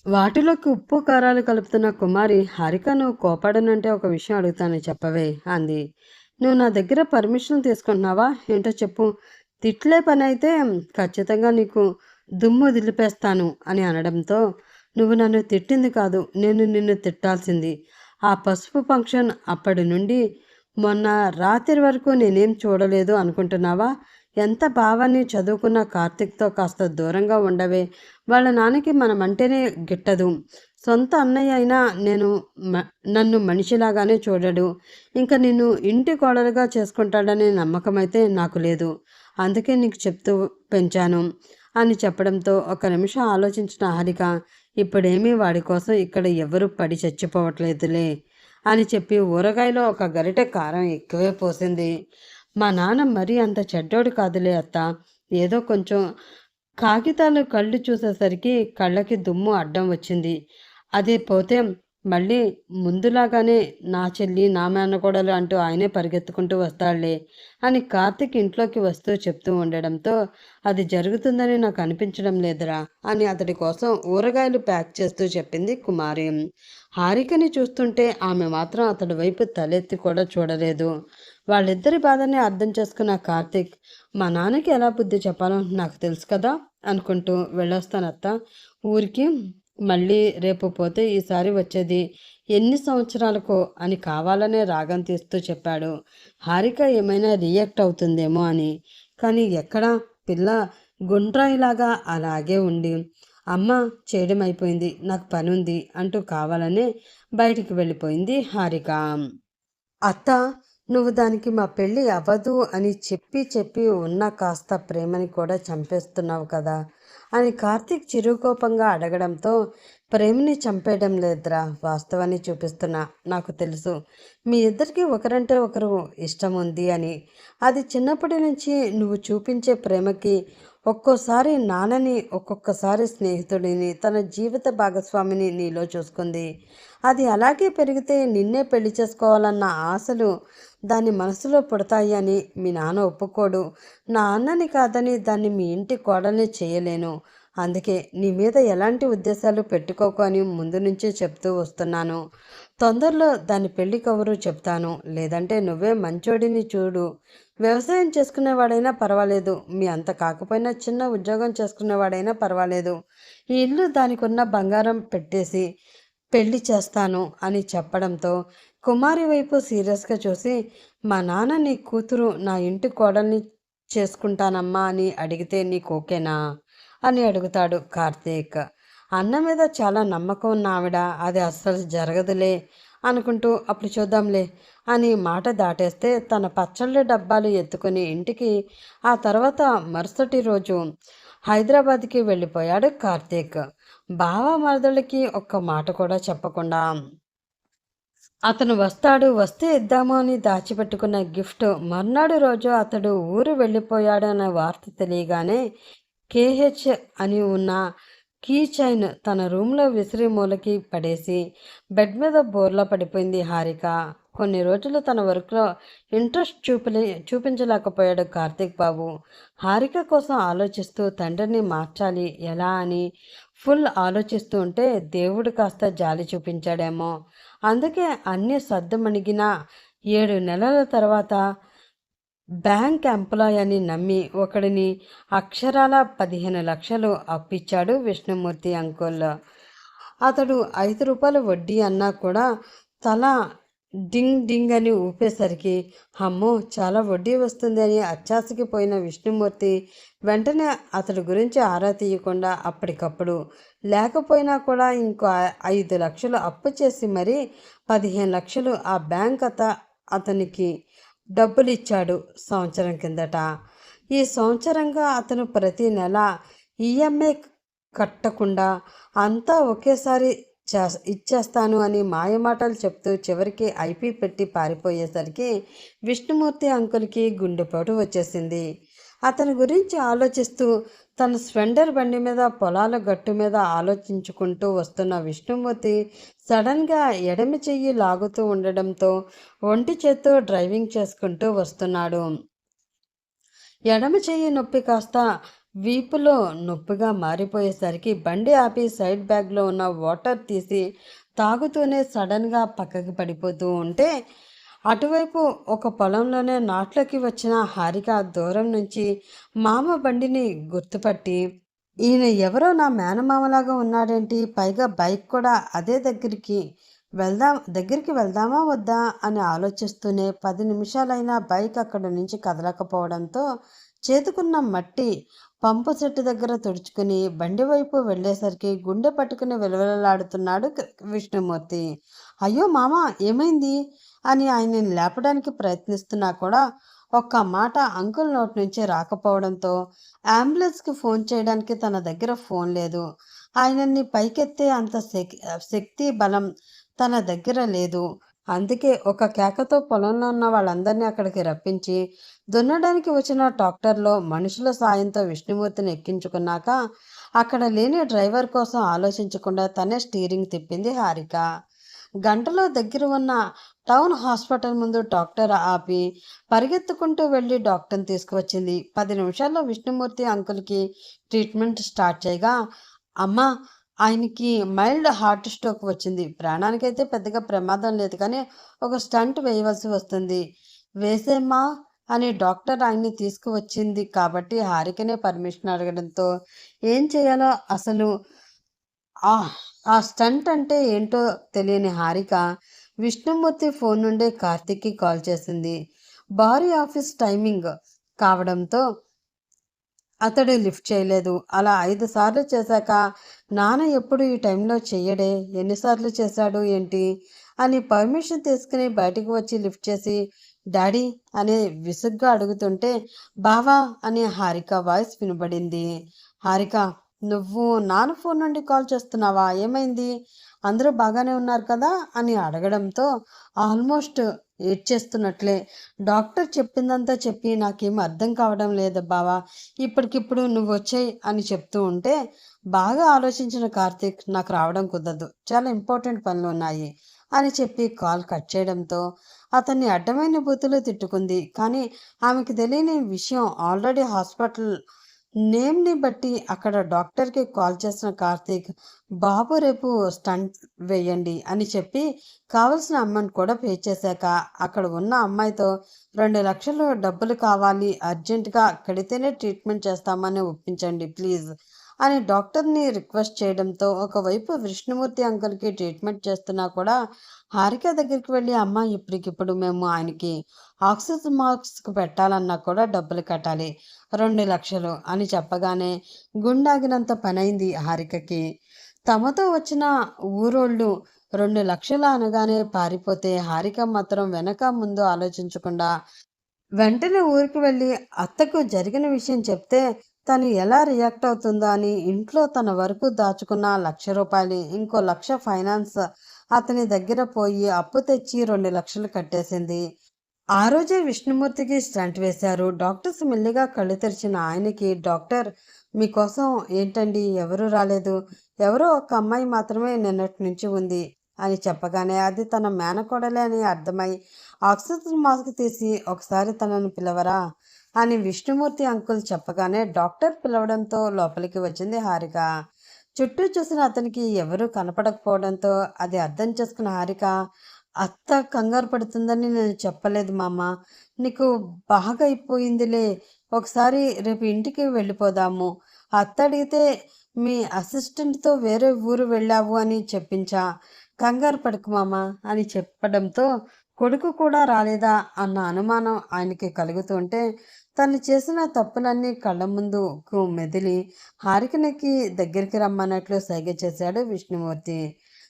వాటిలోకి ఉప్పు కారాలు కలుపుతున్న కుమారి, హారిక నువ్వు కోపడనంటే ఒక విషయం అడుగుతాను చెప్పవే అంది. నువ్వు నా దగ్గర పర్మిషన్ తీసుకుంటున్నావా ఏంటో చెప్పు, తిట్లే పని అయితే ఖచ్చితంగా నీకు దుమ్ము దిలిపేస్తాను అని అనడంతో, నువ్వు నన్ను తిట్టింది కాదు, నేను నిన్ను తిట్టాల్సింది. ఆ పసుపు ఫంక్షన్ అప్పటి నుండి మొన్న రాత్రి వరకు నేనేం చూడలేదు అనుకుంటున్నావా? ఎంత భావాన్ని చదువుకున్న కార్తీక్తో కాస్త దూరంగా ఉండవే, వాళ్ళ నాన్నకి మనమంటేనే గిట్టదు, సొంత అన్నయ్య అయినా నన్ను మనిషిలాగానే చూడడు, ఇంకా నిన్ను ఇంటి కోడలుగా చేసుకుంటాడనే నమ్మకం అయితే నాకు లేదు, అందుకే నీకు చెప్తూ పెంచాను అని చెప్పడంతో ఒక నిమిషం ఆలోచించిన హారిక, ఇప్పుడేమీ వాడి కోసం ఇక్కడ ఎవరు పడి చచ్చిపోవట్లేదులే అని చెప్పి ఊరగాయలో ఒక గరిటె కారం ఎక్కువే పోసింది. మా నాన్న మరీ అంత చెడ్డోడు కాదులే అత్త, ఏదో కొంచెం కాగితాలు కళ్ళు చూసేసరికి కళ్ళకి దుమ్ము అడ్డం వచ్చింది, అది పోతే మళ్ళీ ముందులాగానే నా చెల్లి నా మేనకోడలు అంటూ ఆయనే పరిగెత్తుకుంటూ వస్తాడులే అని కార్తీక్ ఇంట్లోకి వస్తూ చెప్తూ ఉండడంతో, అది జరుగుతుందని నాకు అనిపించడం లేదురా అని అతడి కోసం ఊరగాయలు ప్యాక్ చేస్తూ చెప్పింది కుమారి. హారికని చూస్తుంటే ఆమె మాత్రం అతడి వైపు తలెత్తి కూడా చూడలేదు. వాళ్ళిద్దరి బాధని అర్థం చేసుకున్న కార్తీక్, మా నాన్నకి ఎలా బుద్ధి చెప్పాలో నాకు తెలుసు కదా అనుకుంటూ, వెళ్ళొస్తానత్త ఊరికి, మళ్ళీ రేపు పోతే ఈసారి వచ్చేది ఎన్ని సంవత్సరాలకో అని కావాలనే రాగం తీస్తూ చెప్పాడు. హారిక ఏమైనా రియాక్ట్ అవుతుందేమో అని, కానీ ఎక్కడా, పిల్ల గుండ్రాయిలాగా అలాగే ఉండి, అమ్మ చేయడం అయిపోయింది, నాకు పని ఉంది అంటూ కావాలనే బయటికి వెళ్ళిపోయింది హారిక. అత్త, నువ్వు దానికి మా పెళ్ళి అవ్వదు అని చెప్పి చెప్పి ఉన్న కాస్త ప్రేమని కూడా చంపేస్తున్నావు కదా అని కార్తీక్ చిరుకోపంగా అడగడంతో, ప్రేమని చంపేయడం లేదురా, వాస్తవాన్ని చూపిస్తున్నా, నాకు తెలుసు మీ ఇద్దరికి ఒకరంటే ఒకరు ఇష్టం ఉంది అని, అది చిన్నప్పటి నుంచి నువ్వు చూపించే ప్రేమకి ఒక్కోసారి నాన్నని, ఒక్కొక్కసారి స్నేహితుడిని, తన జీవిత భాగస్వామిని నీలో చూసుకుంది, అది అలాగే పెరిగితే నిన్నే పెళ్లి చేసుకోవాలన్న ఆశలు దాని మనసులో పుడతాయి అని మీ నాన్న ఒప్పుకోడు, నా అన్నని కాదని దాన్ని మీ ఇంటి కోడల్ని చేయలేను, అందుకే నీ మీద ఎలాంటి ఉద్దేశాలు పెట్టుకోకు అని ముందు నుంచే చెప్తూ వస్తున్నాను, తొందరలో దాని పెళ్లి కబురు చెప్తాను, లేదంటే నువ్వే మంచోడిని చూడు, వ్యవసాయం చేసుకునేవాడైనా పర్వాలేదు, మీ అంత కాకపోయినా చిన్న ఉద్యోగం చేసుకునేవాడైనా పర్వాలేదు, ఈ ఇల్లు దానికి ఉన్న బంగారం పెట్టేసి పెళ్లి చేస్తాను అని చెప్పడంతో కుమారి వైపు సీరియస్గా చూసి, మా నాన్న నీ కూతురు నా ఇంటి కోడల్ని చేసుకుంటానమ్మా అని అడిగితే నీకు ఓకేనా అని అడుగుతాడు కార్తీక్. అన్న మీద చాలా నమ్మకం ఉన్న ఆవిడ అది అస్సలు జరగదులే అనుకుంటూ అప్పుడు చూద్దాంలే అని మాట దాటేస్తే తన పచ్చళ్ళ డబ్బాలు ఎత్తుకుని ఇంటికి ఆ తర్వాత మరుసటి రోజు హైదరాబాద్కి వెళ్ళిపోయాడు కార్తీక్. బావ మరదలకి ఒక్క మాట కూడా చెప్పకుండా. అతను వస్తాడు, వస్తే ఇద్దాము అని దాచిపెట్టుకున్న గిఫ్ట్ మర్నాడు రోజు అతడు ఊరు వెళ్ళిపోయాడన్న వార్త తెలియగానే కేహెచ్ అని ఉన్న కీ చైన్ తన రూమ్లో విసిరి మూలకి పడేసి బెడ్ మీద బోర్లా పడిపోయింది హారిక. కొన్ని రోజులు తన వర్క్లో ఇంట్రెస్ట్ చూపించలేకపోయాడు కార్తీక్ బాబు. హారిక కోసం ఆలోచిస్తూ తండ్రిని మార్చాలి ఎలా అని ఫుల్ ఆలోచిస్తూ ఉంటే దేవుడు కాస్త జాలి చూపించాడేమో. అందుకే అన్నీ సర్దుమణిగిన 7 నెలల తర్వాత బ్యాంక్ ఎంప్లాయ్ అని నమ్మి ఒకడిని అక్షరాల 15 లక్షలు అప్పిచ్చాడు విష్ణుమూర్తి అంకుల్. అతడు 5 రూపాయలు వడ్డీ అన్నా కూడా తల డింగ్ డింగ్ అని ఊపేసరికి అమ్మో చాలా వడ్డీ వస్తుంది అని అత్యాశకి పోయిన విష్ణుమూర్తి వెంటనే అతడి గురించి ఆరా తీయకుండా అప్పటికప్పుడు లేకపోయినా కూడా ఇంకో 5 లక్షలు అప్పు చేసి మరీ 15 లక్షలు ఆ బ్యాంక్ అతనికి డబ్బులు ఇచ్చాడు సంవత్సరం కిందట. ఈ సంవత్సరంగా అతను ప్రతి నెల ఈఎంఐ కట్టకుండా అంతా ఒకేసారి ఇచ్చేస్తాను అని మాయమాటలు చెప్తూ చివరికి ఐపీ పెట్టి పారిపోయేసరికి విష్ణుమూర్తి అంకుల్కి గుండెపోటు వచ్చేసింది. అతని గురించి ఆలోచిస్తూ తన స్పెండర్ బండి మీద పొలాల గట్టు మీద ఆలోచించుకుంటూ వస్తున్న విష్ణుమూర్తి సడన్గా ఎడమ చెయ్యి లాగుతూ ఉండడంతో ఒంటి చేత్తో డ్రైవింగ్ చేసుకుంటూ వస్తున్నాడు. ఎడమ చెయ్యి నొప్పి కాస్త వీపులో నొప్పిగా మారిపోయేసరికి బండి ఆపి సైడ్ బ్యాగ్లో ఉన్న వాటర్ తీసి తాగుతూనే సడన్గా పక్కకి పడిపోతూ ఉంటే అటువైపు ఒక పొలంలోనే నాట్లోకి వచ్చిన హారిక దూరం నుంచి మామ బండిని గుర్తుపట్టి ఈయన ఎవరో నా మేనమామలాగా ఉన్నాడేంటి, పైగా బైక్ కూడా అదే దగ్గరికి వెళ్దామా వద్దా అని ఆలోచిస్తూనే 10 నిమిషాలైనా బైక్ అక్కడి నుంచి కదలకపోవడంతో చేతుకున్న మట్టి పంపు సెట్టు దగ్గర తుడుచుకుని బండి వైపు వెళ్ళేసరికి గుండె పట్టుకుని విలవిలలాడుతున్నాడు విష్ణుమూర్తి. అయ్యో మామ ఏమైంది అని ఆయనని లేపడానికి ప్రయత్నిస్తున్నా కూడా ఒక్క మాట అంకుల్ నోటి నుంచి రాకపోవడంతో అంబులెన్స్కి ఫోన్ చేయడానికి తన దగ్గర ఫోన్ లేదు. ఆయనని పైకెత్తే అంత శక్తి బలం తన దగ్గర లేదు. అందుకే ఒక కేకతో పొలంలో ఉన్న వాళ్ళందరినీ అక్కడికి రప్పించి దున్నడానికి వచ్చిన ట్రాక్టర్లో మనుషుల సాయంతో విష్ణుమూర్తిని ఎక్కించుకున్నాక అక్కడ లేని డ్రైవర్ కోసం ఆలోచించకుండా తనే స్టీరింగ్ తిప్పింది హారిక. గంటలో దగ్గర ఉన్న టౌన్ హాస్పిటల్ ముందు డాక్టర్ ఆపి పరిగెత్తుకుంటూ వెళ్ళి డాక్టర్ని తీసుకువచ్చింది. 10 నిమిషాల్లో విష్ణుమూర్తి అంకుల్కి ట్రీట్మెంట్ స్టార్ట్ చేయగా అమ్మ ఆయనకి మైల్డ్ హార్ట్ స్ట్రోక్ వచ్చింది. ప్రాణానికైతే పెద్దగా ప్రమాదం లేదు, కానీ ఒక స్టంట్ వేయవలసి వస్తుంది. వేసేమ్మా అని డాక్టర్ ఆయన్ని తీసుకువచ్చింది కాబట్టి హారికనే పర్మిషన్ అడగడంతో ఏం చేయాలో అసలు ఆ స్టంట్ అంటే ఏంటో తెలియని హారిక విష్ణుమూర్తి ఫోన్ నుండే కార్తీక్కి కాల్ చేసింది. భారీ ఆఫీస్ టైమింగ్ కావడంతో అతడు లిఫ్ట్ చేయలేదు. అలా 5 సార్లు చేశాక నాన్న ఎప్పుడు ఈ టైంలో చెయ్యడే, ఎన్నిసార్లు చేశాడు ఏంటి అని పర్మిషన్ తీసుకుని బయటకు వచ్చి లిఫ్ట్ చేసి డాడీ అని విసుగ్గా అడుగుతుంటే బావా అని హారిక వాయిస్ వినబడింది. హారిక నువ్వు నాన్న ఫోన్ నుండి కాల్ చేస్తున్నావా, ఏమైంది, అందరూ బాగానే ఉన్నారు కదా అని అడగడంతో ఆల్మోస్ట్ ఏడ్చేస్తున్నట్లే డాక్టర్ చెప్పిందంతా చెప్పి నాకేం అర్థం కావడం లేదు బావా, ఇప్పటికిప్పుడు నువ్వు వచ్చాయి అని చెప్తూ ఉంటే బాగా ఆలోచించిన కార్తీక్ నాకు రావడం కుదరదు, చాలా ఇంపార్టెంట్ పనులు ఉన్నాయి అని చెప్పి కాల్ కట్ చేయడంతో అతన్ని అడ్డమైన బూతులు తిట్టుకుంది. కానీ ఆమెకు తెలియని విషయం ఆల్రెడీ హాస్పిటల్ నేమ్ని బట్టి అక్కడ డాక్టర్కి కాల్ చేసిన కార్తీక్ బాబు రేపు స్టంట్ వేయండి అని చెప్పి కావలసిన అమౌంట్ కూడా పే చేశాక అక్కడ ఉన్న అమ్మాయితో 2 లక్షలు డబ్బులు కావాలి, అర్జెంటుగా కడితేనే ట్రీట్మెంట్ చేస్తామని ఒప్పించండి ప్లీజ్ అని డాక్టర్ని రిక్వెస్ట్ చేయడంతో ఒకవైపు విష్ణుమూర్తి అంకుల్కి ట్రీట్మెంట్ చేస్తున్నా కూడా హారిక దగ్గరికి వెళ్ళి అమ్మ ఇప్పటికిప్పుడు మేము ఆయనకి ఆక్సిజన్ మాస్క్ పెట్టాలన్నా కూడా డబ్బులు కట్టాలి, 2 లక్షలు అని చెప్పగానే గుండాగినంత పనైంది హారికకి. తమతో వచ్చిన ఊరోళ్ళు 2 లక్షలు అనగానే పారిపోతే హారిక మాత్రం వెనక ముందు ఆలోచించకుండా వెంటనే ఊరికి వెళ్ళి అత్తకు జరిగిన విషయం చెప్తే తను ఎలా రియాక్ట్ అవుతుందో అని ఇంట్లో తన వరకు దాచుకున్న రూ. 1,00,000 ఇంకో 1,00,000 ఫైనాన్స్ అతని దగ్గర పోయి అప్పు తెచ్చి 2 లక్షలు కట్టేసింది. ఆ రోజే విష్ణుమూర్తికి స్టంట్ వేశారు. డాక్టర్స్ మెల్లిగా కళ్ళు తెరిచిన ఆయనకి, డాక్టర్ మీకోసం ఏంటండి ఎవరూ రాలేదు, ఎవరో ఒక అమ్మాయి మాత్రమే నిన్నటి నుంచి ఉంది అని చెప్పగానే అది తన మేనకోడలే అని అర్థమై ఆక్సిజన్ మాస్క్ తీసి ఒకసారి తనని పిలవరా అని విష్ణుమూర్తి అంకుల్ చెప్పగానే డాక్టర్ పిలవడంతో లోపలికి వచ్చింది హారిక. చుట్టూ చూసిన అతనికి ఎవరూ కనపడకపోవడంతో అది అర్థం చేసుకున్న హారిక, అత్త కంగారు పడుతుందని నేను చెప్పలేదు మామ, నీకు బాగా అయిపోయిందిలే, ఒకసారి రేపు ఇంటికి వెళ్ళిపోదాము, అత్త అడిగితే మీ అసిస్టెంట్తో వేరే ఊరు వెళ్ళావు అని చెప్పించా, కంగారు పడకు మామ అని చెప్పడంతో కొడుకు కూడా రాలేదా అన్న అనుమానం ఆయనకి కలుగుతుంటే తను చేసిన తప్పులన్నీ కళ్ళ ముందుకు మెదిలి హారికనికి దగ్గరికి రమ్మన్నట్లు సైగ చేశాడు విష్ణుమూర్తి.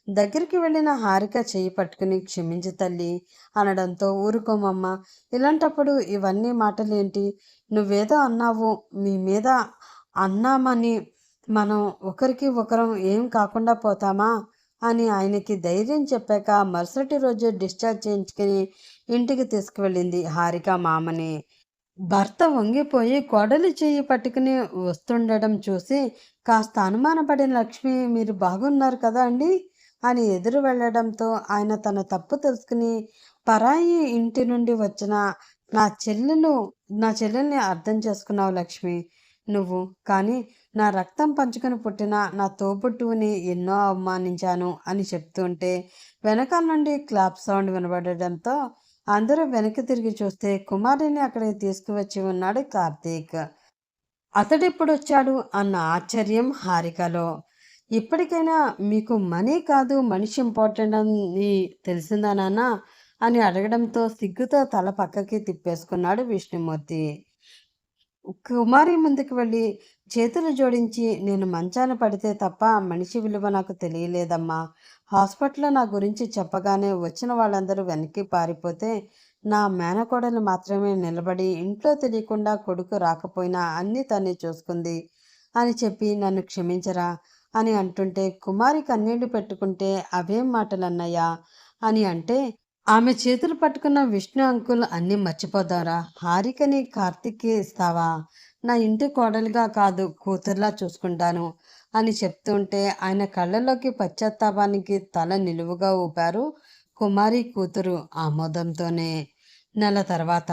దగ్గరికి వెళ్ళిన హారిక చెయ్యి పట్టుకుని క్షమించి తల్లి అనడంతో ఊరుకోమమ్మ, ఇలాంటప్పుడు ఇవన్నీ మాటలేంటి, నువ్వేదో అన్నావు, మీ మీద అన్నామని మనం ఒకరికి ఒకరం ఏం కాకుండా పోతామా అని ఆయనకి ధైర్యం చెప్పాక మరుసటి రోజు డిశ్చార్జ్ చేయించుకుని ఇంటికి తీసుకువెళ్ళింది హారిక మామని. భర్త వంగిపోయి కోడలి చెయ్యి పట్టుకుని వస్తుండడం చూసి కాస్త అనుమానపడిన లక్ష్మి, మీరు బాగున్నారు కదా అండి అని ఎదురు వెళ్ళడంతో ఆయన తన తప్పు తెలుసుకుని, పరాయి ఇంటి నుండి వచ్చిన నా చెల్లెలు నా చెల్లెల్ని అర్థం చేసుకున్నావు లక్ష్మి నువ్వు, కానీ నా రక్తం పంచుకొని పుట్టిన నా తోబుట్టువుని ఎన్నో అవమానించాను అని చెప్తుంటే వెనకాల నుండి క్లాప్ సౌండ్ వినబడడంతో అందరూ వెనక్కి తిరిగి చూస్తే కుమారిని అక్కడికి తీసుకువచ్చి ఉన్నాడు కార్తీక్. అతడెప్పుడొచ్చాడు అన్న ఆశ్చర్యం హారికలో. ఇప్పటికైనా మీకు మనీ కాదు మనిషి ఇంపార్టెంట్ అని తెలిసిందా నాన్న అని అడగడంతో సిగ్గుతో తల పక్కకి తిప్పేసుకున్నాడు విష్ణుమూర్తి. కుమారి ముందుకు వెళ్ళి చేతులు జోడించి, నేను మంచాన పడితే తప్ప మనిషి విలువ నాకు తెలియలేదమ్మా, హాస్పిటల్లో నా గురించి చెప్పగానే వచ్చిన వాళ్ళందరూ వెనక్కి పారిపోతే నా మేనకోడలు మాత్రమే నిలబడి ఇంట్లో తెలియకుండా కొడుకు రాకపోయినా అన్నీ తనే చూసుకుంది అని చెప్పి నన్ను క్షమించరా అని అంటుంటే కుమారి కన్నీళ్లు పెట్టుకుంటే అవేం మాటలన్నయ్యా అని అంటే ఆమె చేతులు పట్టుకున్న విష్ణు అంకుల్ అన్నీ మర్చిపోతారా, హారికని కార్తిక్కి ఇస్తావా, నా ఇంటి కోడలుగా కాదు కూతుర్లా చూసుకుంటాను అని చెప్తుంటే ఆయన కళ్ళలోకి పశ్చాత్తాపానికి తల నిలువుగా ఊపారు కుమారి కూతురు ఆమోదంతోనే. నెల తర్వాత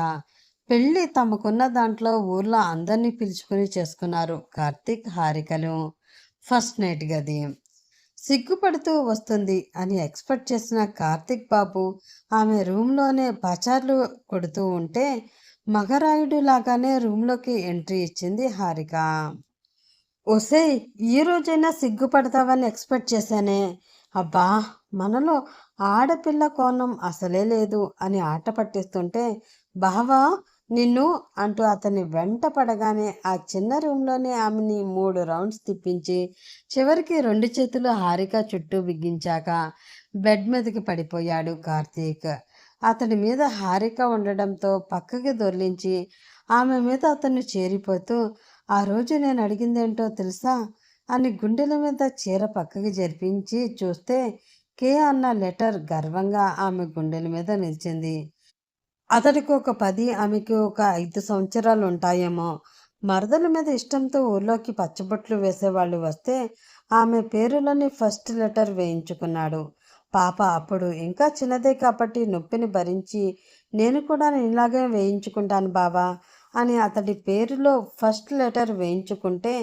పెళ్ళి తమకున్న దాంట్లో ఊర్లో అందరినీ పిలుచుకుని చేసుకున్నారు కార్తీక్ హారికలు. ఫస్ట్ నైట్ గది సిగ్గుపడుతూ వస్తుంది అని ఎక్స్పెక్ట్ చేసిన కార్తిక్ బాబు ఆమె రూమ్లోనే పచార్లు కొడుతూ ఉంటే మగరాయుడు లాగానే రూమ్లోకి ఎంట్రీ ఇచ్చింది హారిక. ఒసేయ్, ఈ రోజైనా సిగ్గుపడతావని ఎక్స్పెక్ట్ చేశానే, అబ్బా మనలో ఆడపిల్ల కోణం అసలే లేదు అని ఆట పట్టిస్తుంటే బావా నిన్ను అంటూ అతన్ని వెంట పడగానే ఆ చిన్న రూమ్లోనే ఆమెని 3 రౌండ్స్ తిప్పించి చివరికి 2 చేతులు హారిక చుట్టూ బిగించాక బెడ్ మీదకి పడిపోయాడు కార్తీక్. అతడి మీద హారిక ఉండడంతో పక్కకి దొర్లించి ఆమె మీద అతన్ని చేరిపోతూ, ఆ రోజు నేను అడిగిందేంటో తెలుసా అని గుండెల మీద చీర పక్కకి జరిపించి చూస్తే కే అన్న లెటర్ గర్వంగా ఆమె గుండెల మీద నిలిచింది. అతడికి ఒక 10, ఆమెకి ఒక 5 సంవత్సరాలు ఉంటాయేమో. మరదల మీద ఇష్టంతో ఊర్లోకి పచ్చబొట్లు వేసేవాళ్ళు వస్తే ఆమె పేరులోని ఫస్ట్ లెటర్ వేయించుకున్నాడు. పాప అప్పుడు ఇంకా చిన్నదే కాబట్టి నొప్పిని భరించి నేను కూడా ఇలాగే వేయించుకుంటాను బావా అని అతడి పేరులో ఫస్ట్ లెటర్ వేయించుకుంటే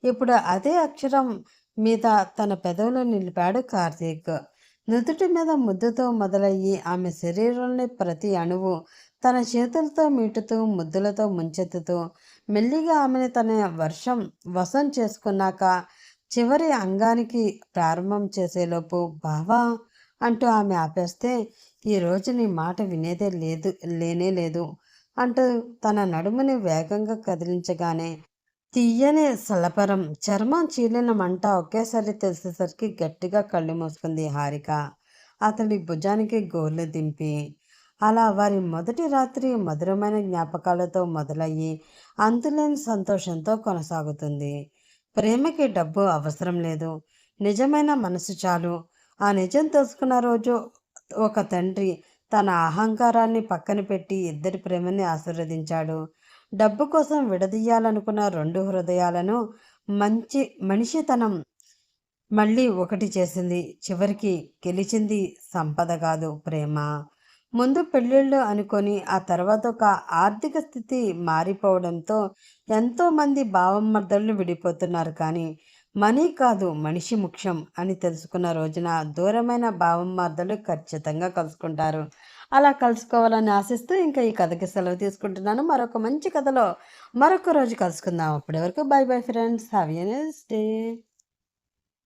ఇప్పుడు అదే అక్షరం మీద తన పెదవులు నిలిపాడు కార్తీక్. నుదుటి మీద ముద్దుతో మొదలయ్యి ఆమె శరీరంలోని ప్రతి అణువు తన చేతులతో మీటుతూ ముద్దులతో ముంచెత్తుతూ మెల్లిగా ఆమెను తన వశం చేసుకున్నాక చివరి అంగానికి ప్రారంభం చేసేలోపు బావా అంటూ ఆమె ఆపేస్తే ఈరోజు నీ మాట వినేదే లేనే లేదు అంటూ తన నడుముని వేగంగా కదిలించగానే తీయని సలపరం, చర్మం చీలిన మంట ఒకేసారి తెలిసేసరికి గట్టిగా కళ్ళు మూసుకుంది హారిక. అతడి భుజానికి గోర్లు దింపి, అలా వారి మొదటి రాత్రి మధురమైన జ్ఞాపకాలతో మొదలయ్యి అంతులేని సంతోషంతో కొనసాగుతుంది. ప్రేమకి డబ్బు అవసరం లేదు, నిజమైన మనసు చాలు. ఆ నిజం తెలుసుకున్న రోజు ఒక తండ్రి తన అహంకారాన్ని పక్కన పెట్టి ఇద్దరి ప్రేమని ఆశీర్వదించాడు. డబ్బు కోసం విడదీయాలనుకున్న రెండు హృదయాలను మనిషితనం మళ్ళీ ఒకటి చేసింది. చివరికి గెలిచింది సంపద కాదు, ప్రేమ. ముందు పెళ్ళిళ్ళు అనుకొని ఆ తర్వాత ఒక ఆర్థిక స్థితి మారిపోవడంతో ఎంతోమంది భావమర్దళ్ళు విడిపోతున్నారు. కానీ మనీ కాదు, మనిషి ముఖ్యం అని తెలుసుకున్న రోజున దూరమైన భావమర్దలు ఖచ్చితంగా కలుసుకుంటారు. అలా కలుసుకోవాలని ఆశిస్తూ ఇంకా ఈ కథకి సెలవు తీసుకుంటున్నాను. మరొక మంచి కథలో మరొక రోజు కలుసుకుందాం. అప్పటి వరకు by bye friends. Have a nice day.